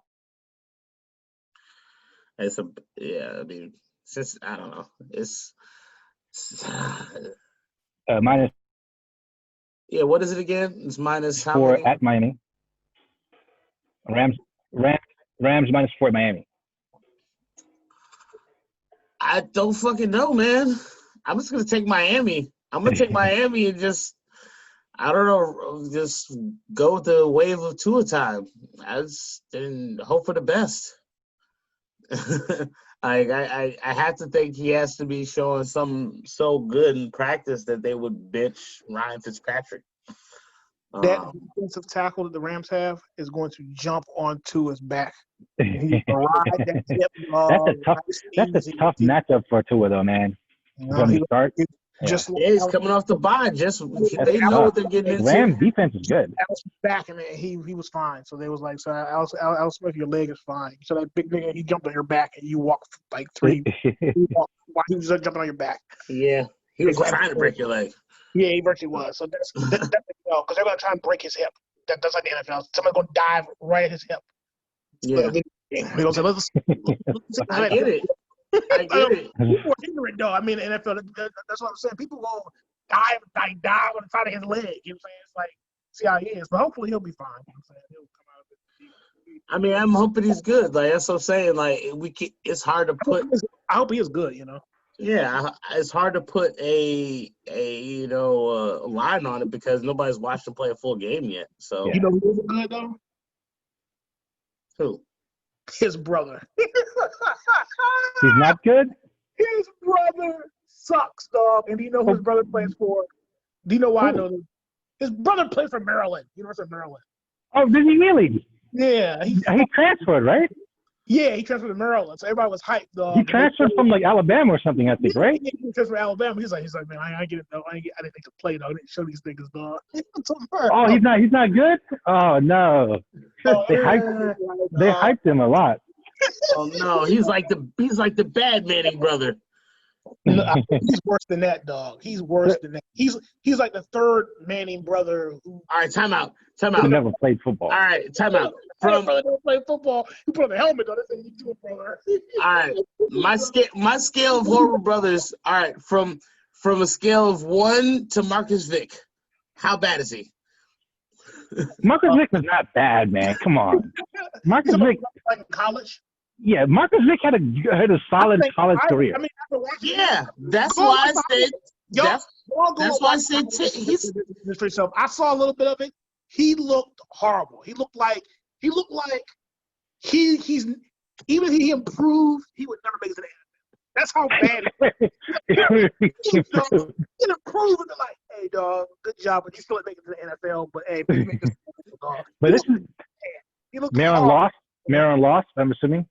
I mean, since I don't know, it's minus. Yeah, what is it again? It's minus how 4 many? at Miami. Rams -4 at Miami. I don't fucking know, man. I'm just gonna take Miami. I'm gonna take Miami and just, I don't know, just go with the wave of Tua time. And hope for the best. I have to think he has to be showing something so good in practice that they would bench Ryan Fitzpatrick. That defensive tackle that the Rams have is going to jump onto his back. He's ride that hip, that's a tough matchup for Tua, though, man. From the start. He's coming off the bye. They know what they're getting into. Rams defense is good. Alex was back, and he was fine. So they was like, so Alex Smith, your leg is fine. So that big nigga, he jumped on your back, and you walk like 3. He was just jumping on your back. Yeah, he was trying to break your leg. Yeah, he virtually was. So that's because they're gonna try and break his hip. That's like the NFL. Somebody's gonna dive right at his hip. Yeah. We're gonna say, let's I get it. People are ignorant, though. I mean, the NFL. That's what I'm saying. People will dive on the side of his leg. You know what I'm saying? It's like, see how he is, but hopefully he'll be fine. You know what I'm saying? He'll come out of it. I mean, I'm hoping he's good. Like that's what I'm saying. Like it's hard to put. I hope he is good. You know. Yeah, it's hard to put a line on it because nobody's watched him play a full game yet. So you know who's good though? Who? His brother. He's not good? His brother sucks, dog. And do you know who his brother plays for? Do you know why I know this? His brother plays for Maryland, University of Maryland. Oh, did he really? Yeah. He transferred, right? Yeah, he transferred to Maryland, so everybody was hyped, dog. He transferred from like Alabama or something, I think, right? Yeah, he transferred from Alabama. He's like, man, I get it, though. I didn't think to play, though. I didn't show these niggas, dog. Oh, he's not good? Oh no. They hyped him a lot. Oh no, he's like the bad Manning brother. No, he's worse than that, dog. He's worse than that. He's like the third Manning brother. All right, time out. He never played football. All right, time out. Brother never played football. He put on the helmet, though. That's what you do, brother. All right, my scale of horrible brothers. All right, from a scale of 1 to Marcus Vick, how bad is he? Marcus Vick was not bad, man. Come on, Marcus Vick. Like in college. Yeah, Marcus Vick had a solid college career. Yeah, that's why I said. That's why I said he's. I saw a little bit of it. He looked horrible. He looked like he's even if he improved, he would never make it to the NFL. That's how bad he improved. Like hey, dog, good job, but you still ain't making it to the NFL. But hey, maybe make this dog. But this is Maryland lost. Maryland lost. I'm assuming.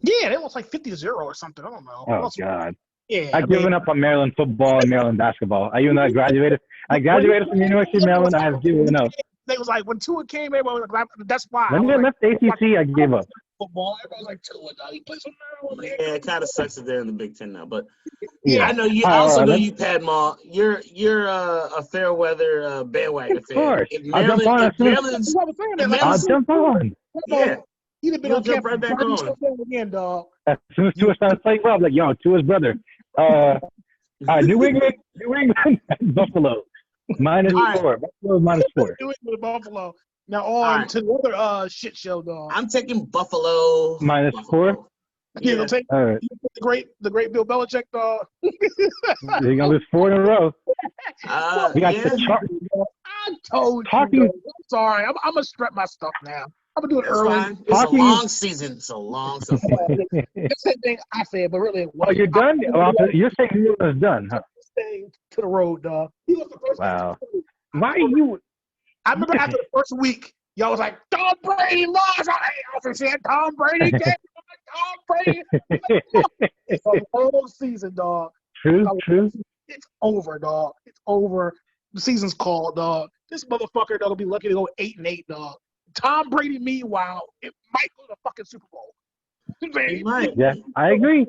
Yeah, they lost like 50-0 or something. I don't know. Oh God. Yeah, I've given up on Maryland football and Maryland basketball. Even though I graduated from the University of Maryland, I have given up. They was like when Tua came, everybody was like, that's why. When they left the ACC, I gave up. Football, everybody was like, Tua, dog, he plays for Maryland. Yeah, it kind of sucks that they're in the Big Ten now, but yeah, I know you. I also know you, Padma. You're a fair weather bandwagon fan. Of course, I'll jump on. I'll jump on. Yeah, you'd have been on jump right back on again, dog. As soon as Tua started playing well, I'm like, yo, Tua's brother. New England, Buffalo, -4. Buffalo -4. New England, Buffalo. Now on to the other shit show, dog. I'm taking Buffalo -4. Yeah, take all right. the great Bill Belichick, dog. You're gonna lose 4 in a row. We got the chart. I told you. I'm sorry. I'm gonna strap my stuff now. I'm gonna do it early. Fine. It's a long season. It's a long season. That's the thing I said, but really, oh, you're done. You're saying New England's done, huh? Staying to the road, dog. Wow. Why are you? I remember after the first week, y'all was like, Tom Brady lost. I also said Tom Brady came. Tom Brady. It's a whole season, dog. True. It's over, dog. It's over. The season's called, dog. This motherfucker, dog, will be lucky to go 8-8, dog. Tom Brady, meanwhile, it might go to the fucking Super Bowl. He might. Yeah, I agree.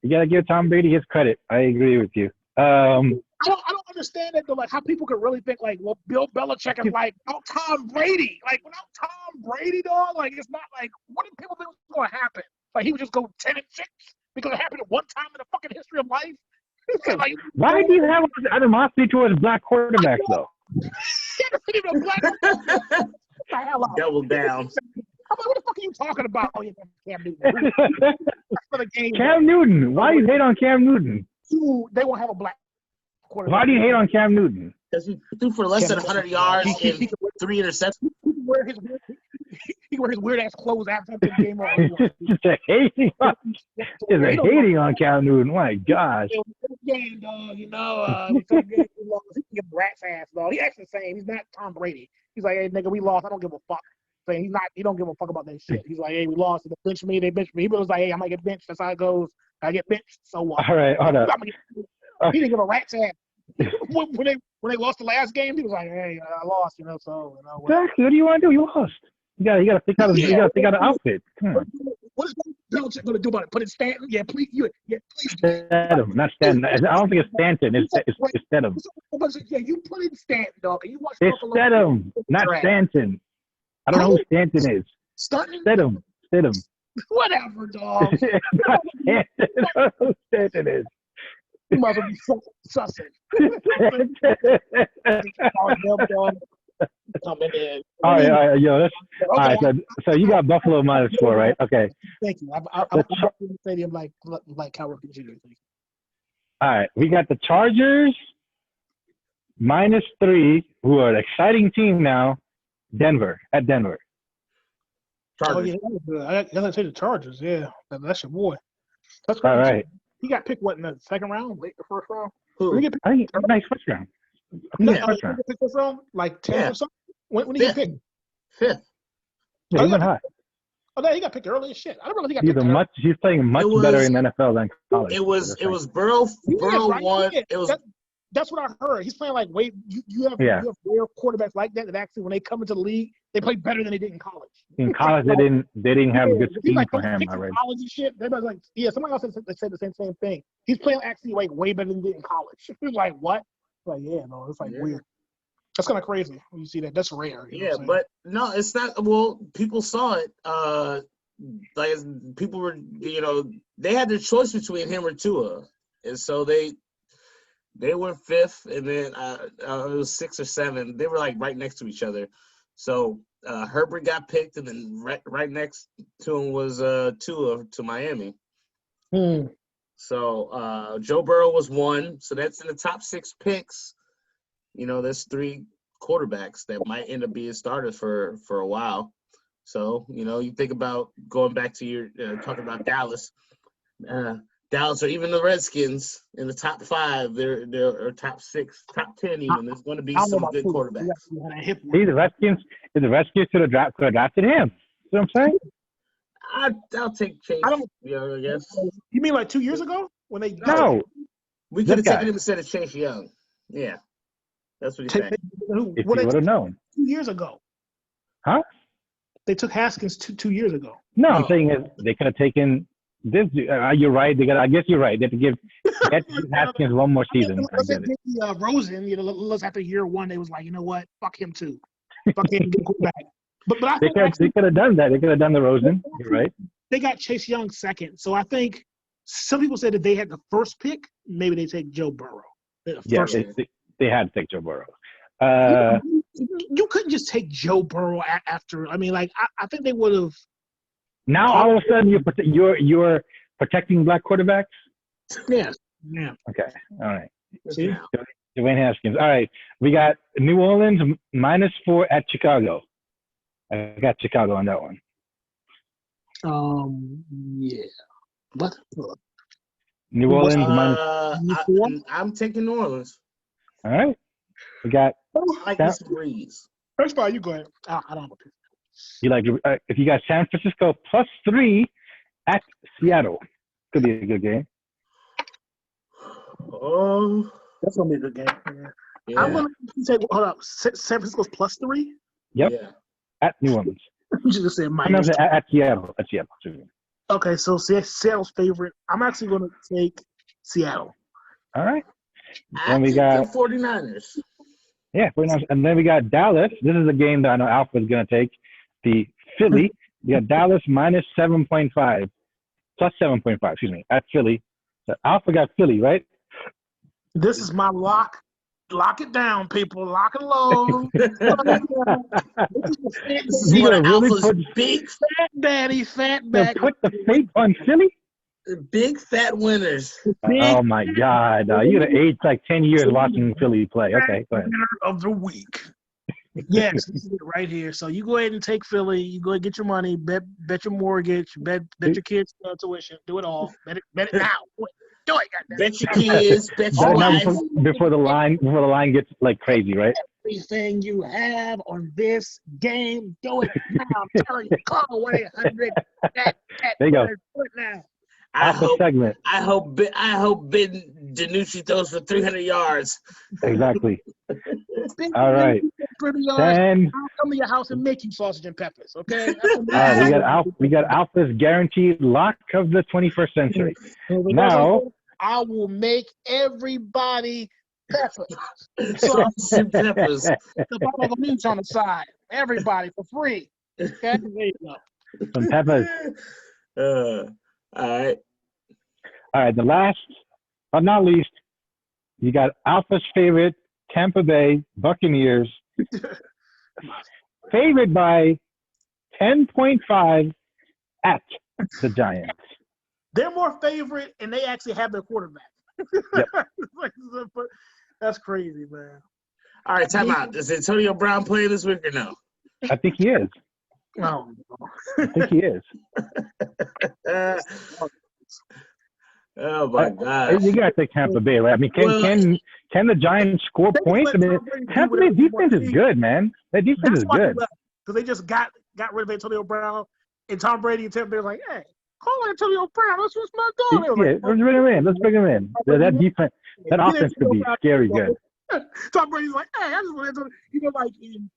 You gotta give Tom Brady his credit. I agree with you. I don't understand that though. Like how people could really think like, well, Bill Belichick is like, oh, Tom Brady. Like without Tom Brady, dog, like it's not like what did people think was going to happen? Like he would just go 10-6 because it happened at one time in the fucking history of life. Like, why do you have animosity towards black quarterbacks though? Double down. I'm like, what the fuck are you talking about? Oh, yeah, Cam Newton. For the game, Cam Newton. Why do you hate on Cam Newton? They won't have a black quarterback. Why do you hate on Cam Newton? Because he threw for less than 100 yards and 3 interceptions. He wear his weird ass clothes after the game. Just hating on Cam Newton. My gosh. Game, dog. You know, he give rat's ass, dog. He actually saying he's not Tom Brady. He's like, hey, nigga, we lost. I don't give a fuck. Saying he don't give a fuck about that shit. He's like, hey, we lost. They benched me. He was like, hey, I might get benched. That's how it goes. I get benched. So what? All right, hold up. He didn't give a rat's ass. when they lost the last game, he was like, hey, I lost. You know, so you know. Exactly. What do you want to do? You lost. You gotta pick out an outfit. Come on. What is Belichick gonna do about it? Put it Stanton? Yeah, please. Stedham, not Stanton. I don't think it's Stanton. It's Stedham. Yeah, you put in Stanton, dog, and you watch. It's Stedham, not Stanton. I don't know who Stanton is. Stedham. Whatever, dog. Not Stanton. I don't know who Stanton is. You might as well be sussing. All right, yo. All right, so you got Buffalo -4, right? Okay. Thank you. I'm in the stadium like Cal Jr. All right, we got the Chargers -3, who are an exciting team now. Denver. Chargers. Oh yeah, I gotta say the Chargers. Yeah, that's your boy. That's all right. He got picked what in the second round, late the first round. Who? I think nice first round. First round, like 10 or something. When did he get picked? 5th. Yeah, he went high. Oh, no, he got picked early as shit. I don't really think he got picked. He's playing much better in the NFL than college. It was Burrow. Burrow won. It was. That's what I heard. He's playing like you have rare quarterbacks like that actually when they come into the league they play better than they did in college. In college they didn't have a good scheme like, for him. Already. College and shit. Everybody's like, yeah. Somebody else said the same thing. He's playing actually like way better than he did in college. He's like what? Like yeah, no, it's like weird. That's kind of crazy when you see that. That's rare. Yeah, but no, it's not. Well, people saw it. Like people were, they had their choice between him or Tua, and so they were 5th, and then it was 6 or 7. They were like right next to each other. So Herbert got picked, and then right next to him was Tua to Miami. So Joe Burrow was 1. So that's in the top 6 picks. There's 3 quarterbacks that might end up being starters for a while. So, you think about going back to your talking about Dallas. Dallas or even the Redskins in the top 5, they're or top 6, top 10 even. There's going to be some good quarterbacks. See, the Redskins should have drafted him. You know what I'm saying? I'll take Chase. I guess. You mean like 2 years ago when they? No. We could have taken him instead of Chase Young. Yeah, that's what he's saying. If you would have known. 2 years ago. Huh? They took Haskins 2 years ago. No, I'm saying they could have taken this. You're right. I guess you're right. They have to give Haskins one more season. Let's say Rosen. Let's after year 1, they was like, you know what? Fuck him too. Fuck him. Get back. But I think they could have done that. They could have done the Rosen. You're right. They got Chase Young second, so I think some people said that they had the first pick. Maybe they take Joe Burrow. They had to take Joe Burrow. You couldn't just take Joe Burrow after. I mean, like I think they would have. Now all of a sudden you're protecting black quarterbacks. Yes. Yeah. Okay. All right. See? Dwayne Haskins. All right. We got New Orleans -4 at Chicago. I got Chicago on that one. Yeah. What? New Orleans I'm taking New Orleans. All right. We got. I like this breeze. First of all, you go ahead. I don't have a pick. You like if you got San Francisco +3 at Seattle. Could be a good game. Oh, that's gonna be a good game. Yeah. I'm gonna say, hold up, San Francisco's +3. Yep. Yeah. At New Orleans. You just said minus. At Seattle. At Seattle. Okay, so Seattle's favorite. I'm actually gonna take Seattle. All right. Then we got the 49ers. Yeah, 49ers. And then we got Dallas. This is a game that I know Alpha is gonna take. The Philly. We got Dallas -7.5. +7.5, excuse me, at Philly. So Alpha got Philly, right? This is my lock. Lock it down, people. Lock and load. You gonna really put big fat daddy, fat back. Put the fate on Philly? Big fat winners. Oh my God! You're gonna age like 10 years watching Philly play. Okay, go ahead. Winner of the week. Yes, this is it right here. So you go ahead and take Philly. You go ahead and get your money. Bet your mortgage. Bet your kids' tuition. Do it all. Bet it now. Do it. Goddamn. Bet your kids. Bet your wife. Before the line gets like crazy, right? Everything you have on this game, do it now. I'm telling you, call 1-800. There you go. Do it now. I hope Ben Dinucci throws for 300 yards. Exactly. All right. Then I'll come to your house and make you sausage and peppers. Okay. We got Alpha's guaranteed lock of the 21st century. Now I will make everybody peppers. Sausage and peppers. The bottle of meats on the side. Everybody for free. Okay. There you go. Some peppers. All right. The last but not least, you got Alpha's favorite Tampa Bay Buccaneers, favored by 10.5 at the Giants. They're more favorite, and they actually have their quarterback. Yep. That's crazy, man. All right, time out. Is Antonio Brown playing this week or no? I think he is. No. I think he is. Oh my God! You gotta take Tampa Bay, right? I mean, can the Giants score points? I mean, Tampa Bay defense is good, man. That defense is good. Because they just got rid of Antonio Brown, and Tom Brady and Tampa Bay were like, "Hey, call Antonio Brown. That's what's my goal." Yeah, let's bring him in. Let's bring him in. That defense, that offense could be scary good. Tom Brady's like, "Hey, I just want Antonio." Like in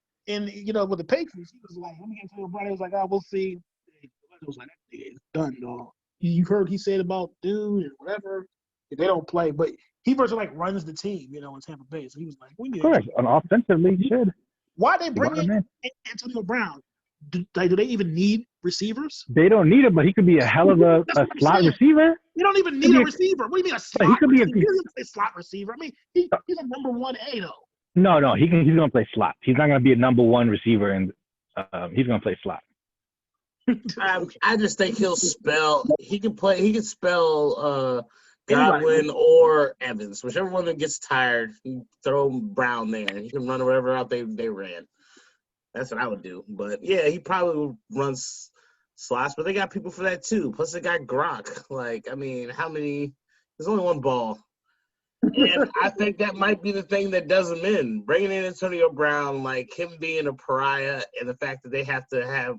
with the Patriots, he was like, "Let me get Antonio Brown." He was like, "Oh, we'll see." It was like, "That nigga is done, dog." You heard he said about dude and whatever. If they don't play, but he virtually like runs the team, in Tampa Bay. So he was like, "We need." Correct. On offensively, he should. Why they bring in Antonio Brown? Do they even need receivers? They don't need him, but he could be a hell of a slot receiver. You don't even need a receiver. What do you mean a slot? He could be a slot receiver. I mean, he's a number 1A though. No, he's gonna play slot. He's not gonna be a number 1 receiver, and he's gonna play slot. I just think he can spell Godwin or Evans, whichever one that gets tired. Throw Brown there. He can run wherever out they ran. That's what I would do. But yeah, he probably runs slots, but they got people for that too. Plus, they got Gronk. Like, I mean, how many? There's only one ball. And I think that might be the thing that does them in. Bringing in Antonio Brown, like him being a pariah, and the fact that they have to have,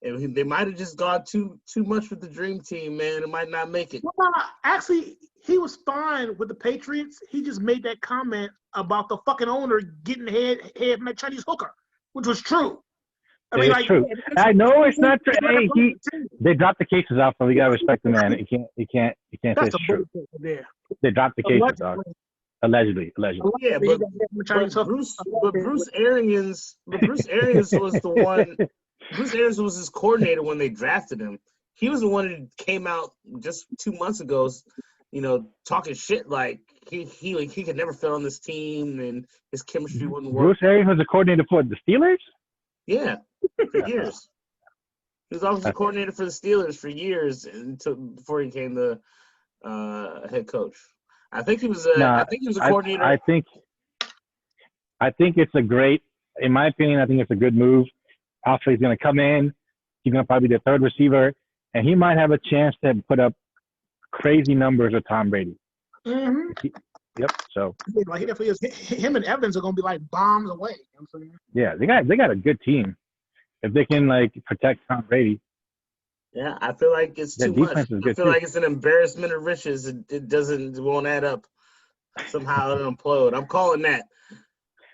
and they might have just gone too much with the dream team, man. It might not make it. Well, actually, he was fine with the Patriots. He just made that comment about the fucking owner getting head from that Chinese hooker, which was true. I mean, it's true. I know it's not true. Hey, they dropped the cases off, so we gotta respect the man. You can't say it's true. They dropped the cases off. Allegedly. Yeah, but Bruce Arians was the one. Bruce Arians was his coordinator when they drafted him. He was the one that came out just 2 months ago, talking shit like he could never fit on this team and his chemistry wouldn't work. Bruce Arians was the coordinator for the Steelers? Yeah, for years. He was always the coordinator for the Steelers for years before he became the head coach. I think he was a coordinator. I think it's a great, in my opinion, I think it's a good move. Alfred is going to come in. He's going to probably be the third receiver, and he might have a chance to put up crazy numbers with Tom Brady. Mm-hmm. Yep. So. Like him and Evans are going to be like bombs away. You know what I'm saying? Yeah, they got a good team. If they can protect Tom Brady. Yeah, I feel like it's too much. I feel like it's an embarrassment of riches. It won't add up. Somehow it'll implode. I'm calling that.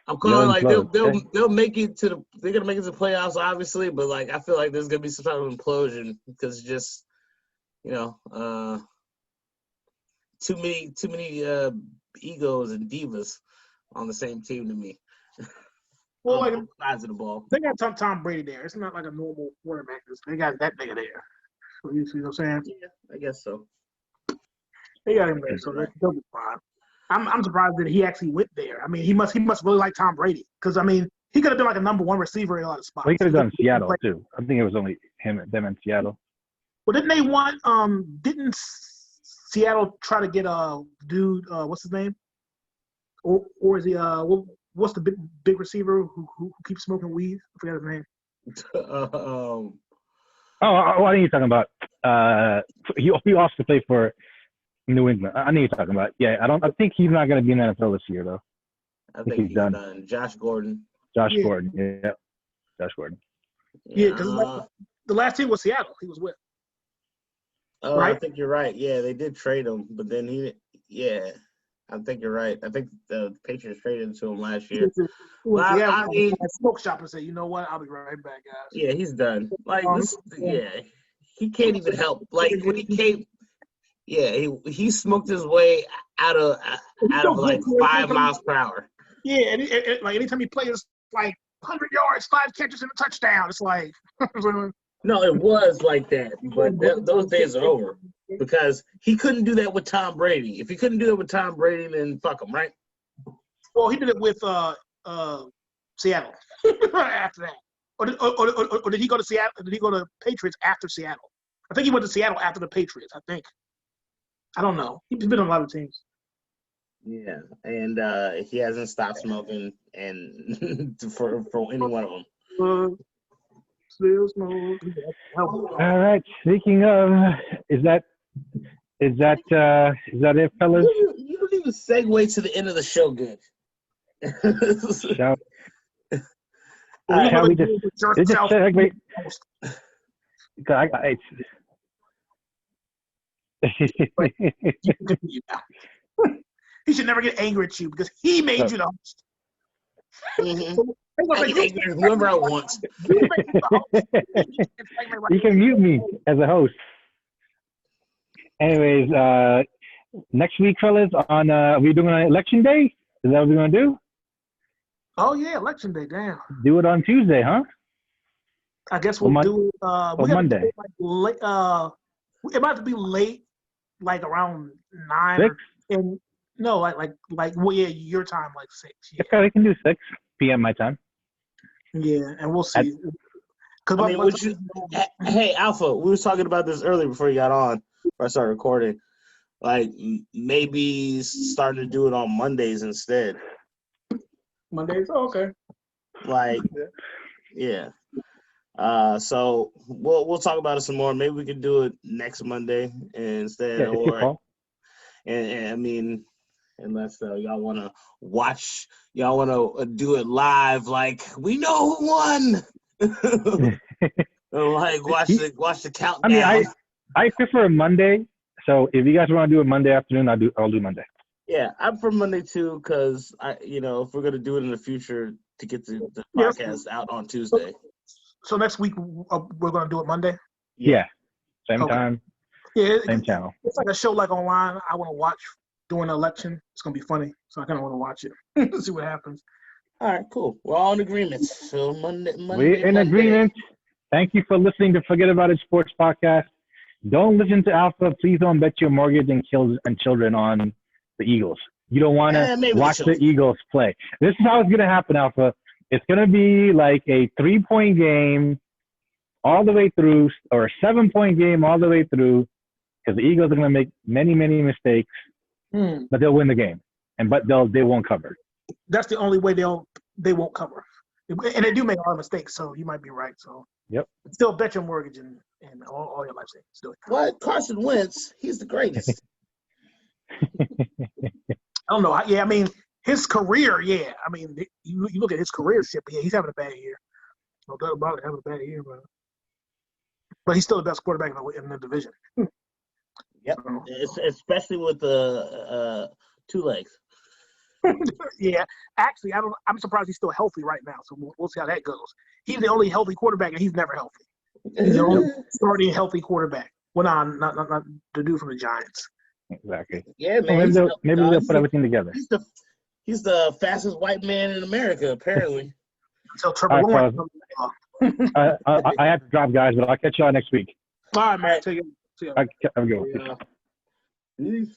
I'm calling they'll make it they're gonna make it to the playoffs, obviously, but I feel like there's gonna be some type of implosion because just too many egos and divas on the same team to me. Well, both sides of the ball. They got Tom Brady there. It's not like a normal quarterback. They got that nigga there. So you see what I'm saying? Yeah, I guess so. They got him there, so they'll be fine. I'm surprised that he actually went there. I mean, he must really like Tom Brady because he could have been like a number one receiver in a lot of spots. Well, he could have done Seattle too. I think it was only them in Seattle. Well, didn't they want? Didn't Seattle try to get a dude? What's his name? Or is he? What's the big receiver who keeps smoking weed? I forgot his name. I think you're talking about. He also played for New England. I know you're talking about. Yeah, I think he's not going to be in the NFL this year though. I think he's done. Josh Gordon. Gordon. Yeah. Josh Gordon. Yeah, because the last team was Seattle. He was with. Oh, right? I think you're right. Yeah, they did trade him, but then I think you're right. I think the Patriots traded to him last year. I mean, smoke shop and say, you know what? I'll be right back, guys. Yeah, he's done. He can't even help. Like when he came, he smoked his way out of 5 miles per hour. Yeah, and anytime he plays 100 yards, 5 catches and a touchdown, it's like. No, it was like that, but those days are over because he couldn't do that with Tom Brady. If he couldn't do it with Tom Brady, then fuck him, right? Well, he did it with Seattle after that, or did he go to Seattle? Did he go to Patriots after Seattle? I think he went to Seattle after the Patriots. I think. I don't know. He's been on a lot of teams. Yeah, and he hasn't stopped smoking, and for any one of them. All right. Speaking of, is that it, fellas? You don't even segue to the end of the show good. Shall we just segue? He should never get angry at you because he made you the host. Mm-hmm. I can angry at whoever I want. You can mute me as a host. Anyways, next week, fellas, are we doing on Election Day? Is that what we're gonna do? Oh yeah, Election Day. Damn. Do it on Tuesday, huh? I guess we'll do it. On Monday. It might have to be late, around 9. 6? Your time, 6. Yeah. Okay, we can do 6 p.m. my time. Yeah, and we'll see. Hey, Alpha, we was talking about this earlier before you got on, before I started recording. Maybe starting to do it on Mondays instead. Mondays? Oh, okay. Yeah. So we'll talk about it some more. Maybe we can do it next Monday instead, Yeah, it's your call. And I mean, unless y'all want to watch, y'all want to do it live, like we know who won. Like watch the countdown. I mean, I prefer Monday. So if you guys want to do it Monday afternoon, I'll do Monday. Yeah, I'm for Monday too, because if we're gonna do it in the future to get the podcast out on Tuesday. So next week we're gonna do it Monday. Yeah. Same time. Yeah. Same channel. It's like a show like online. I want to watch during the election. It's gonna be funny, so I kind of want to watch it. See what happens. All right, cool. We're all in agreement. So Monday. We're in agreement. Thank you for listening to Forget About It Sports Podcast. Don't listen to Alpha. Please don't bet your mortgage and children on the Eagles. You don't want to watch the Eagles play. This is how it's going to happen, Alpha. It's going to be like a 3-point game all the way through, or a 7-point game all the way through, because the Eagles are going to make many, many mistakes, but they'll win the game. But they won't cover. That's the only way they won't cover. And they do make a lot of mistakes, so you might be right. So yep. Still bet your mortgage and all your life savings. Still. What? Carson Wentz, he's the greatest. I don't know. Yeah, I mean, his career, yeah. I mean, you look at his career shit, but yeah, he's having a bad year. No doubt about it, having a bad year, but he's still the best quarterback in the division. Yep, especially with the 2 legs. Yeah, actually, I'm surprised he's still healthy right now. So we'll see how that goes. He's the only healthy quarterback, and he's never healthy. He's the only starting healthy quarterback. Well, not the dude from the Giants. Exactly. Yeah, man. Maybe they'll put everything together. He's the fastest white man in America, apparently. Until Trevor Lawrence. I have to drop, guys, but I'll catch y'all next week. All right, man. See you. Have a good one. Peace.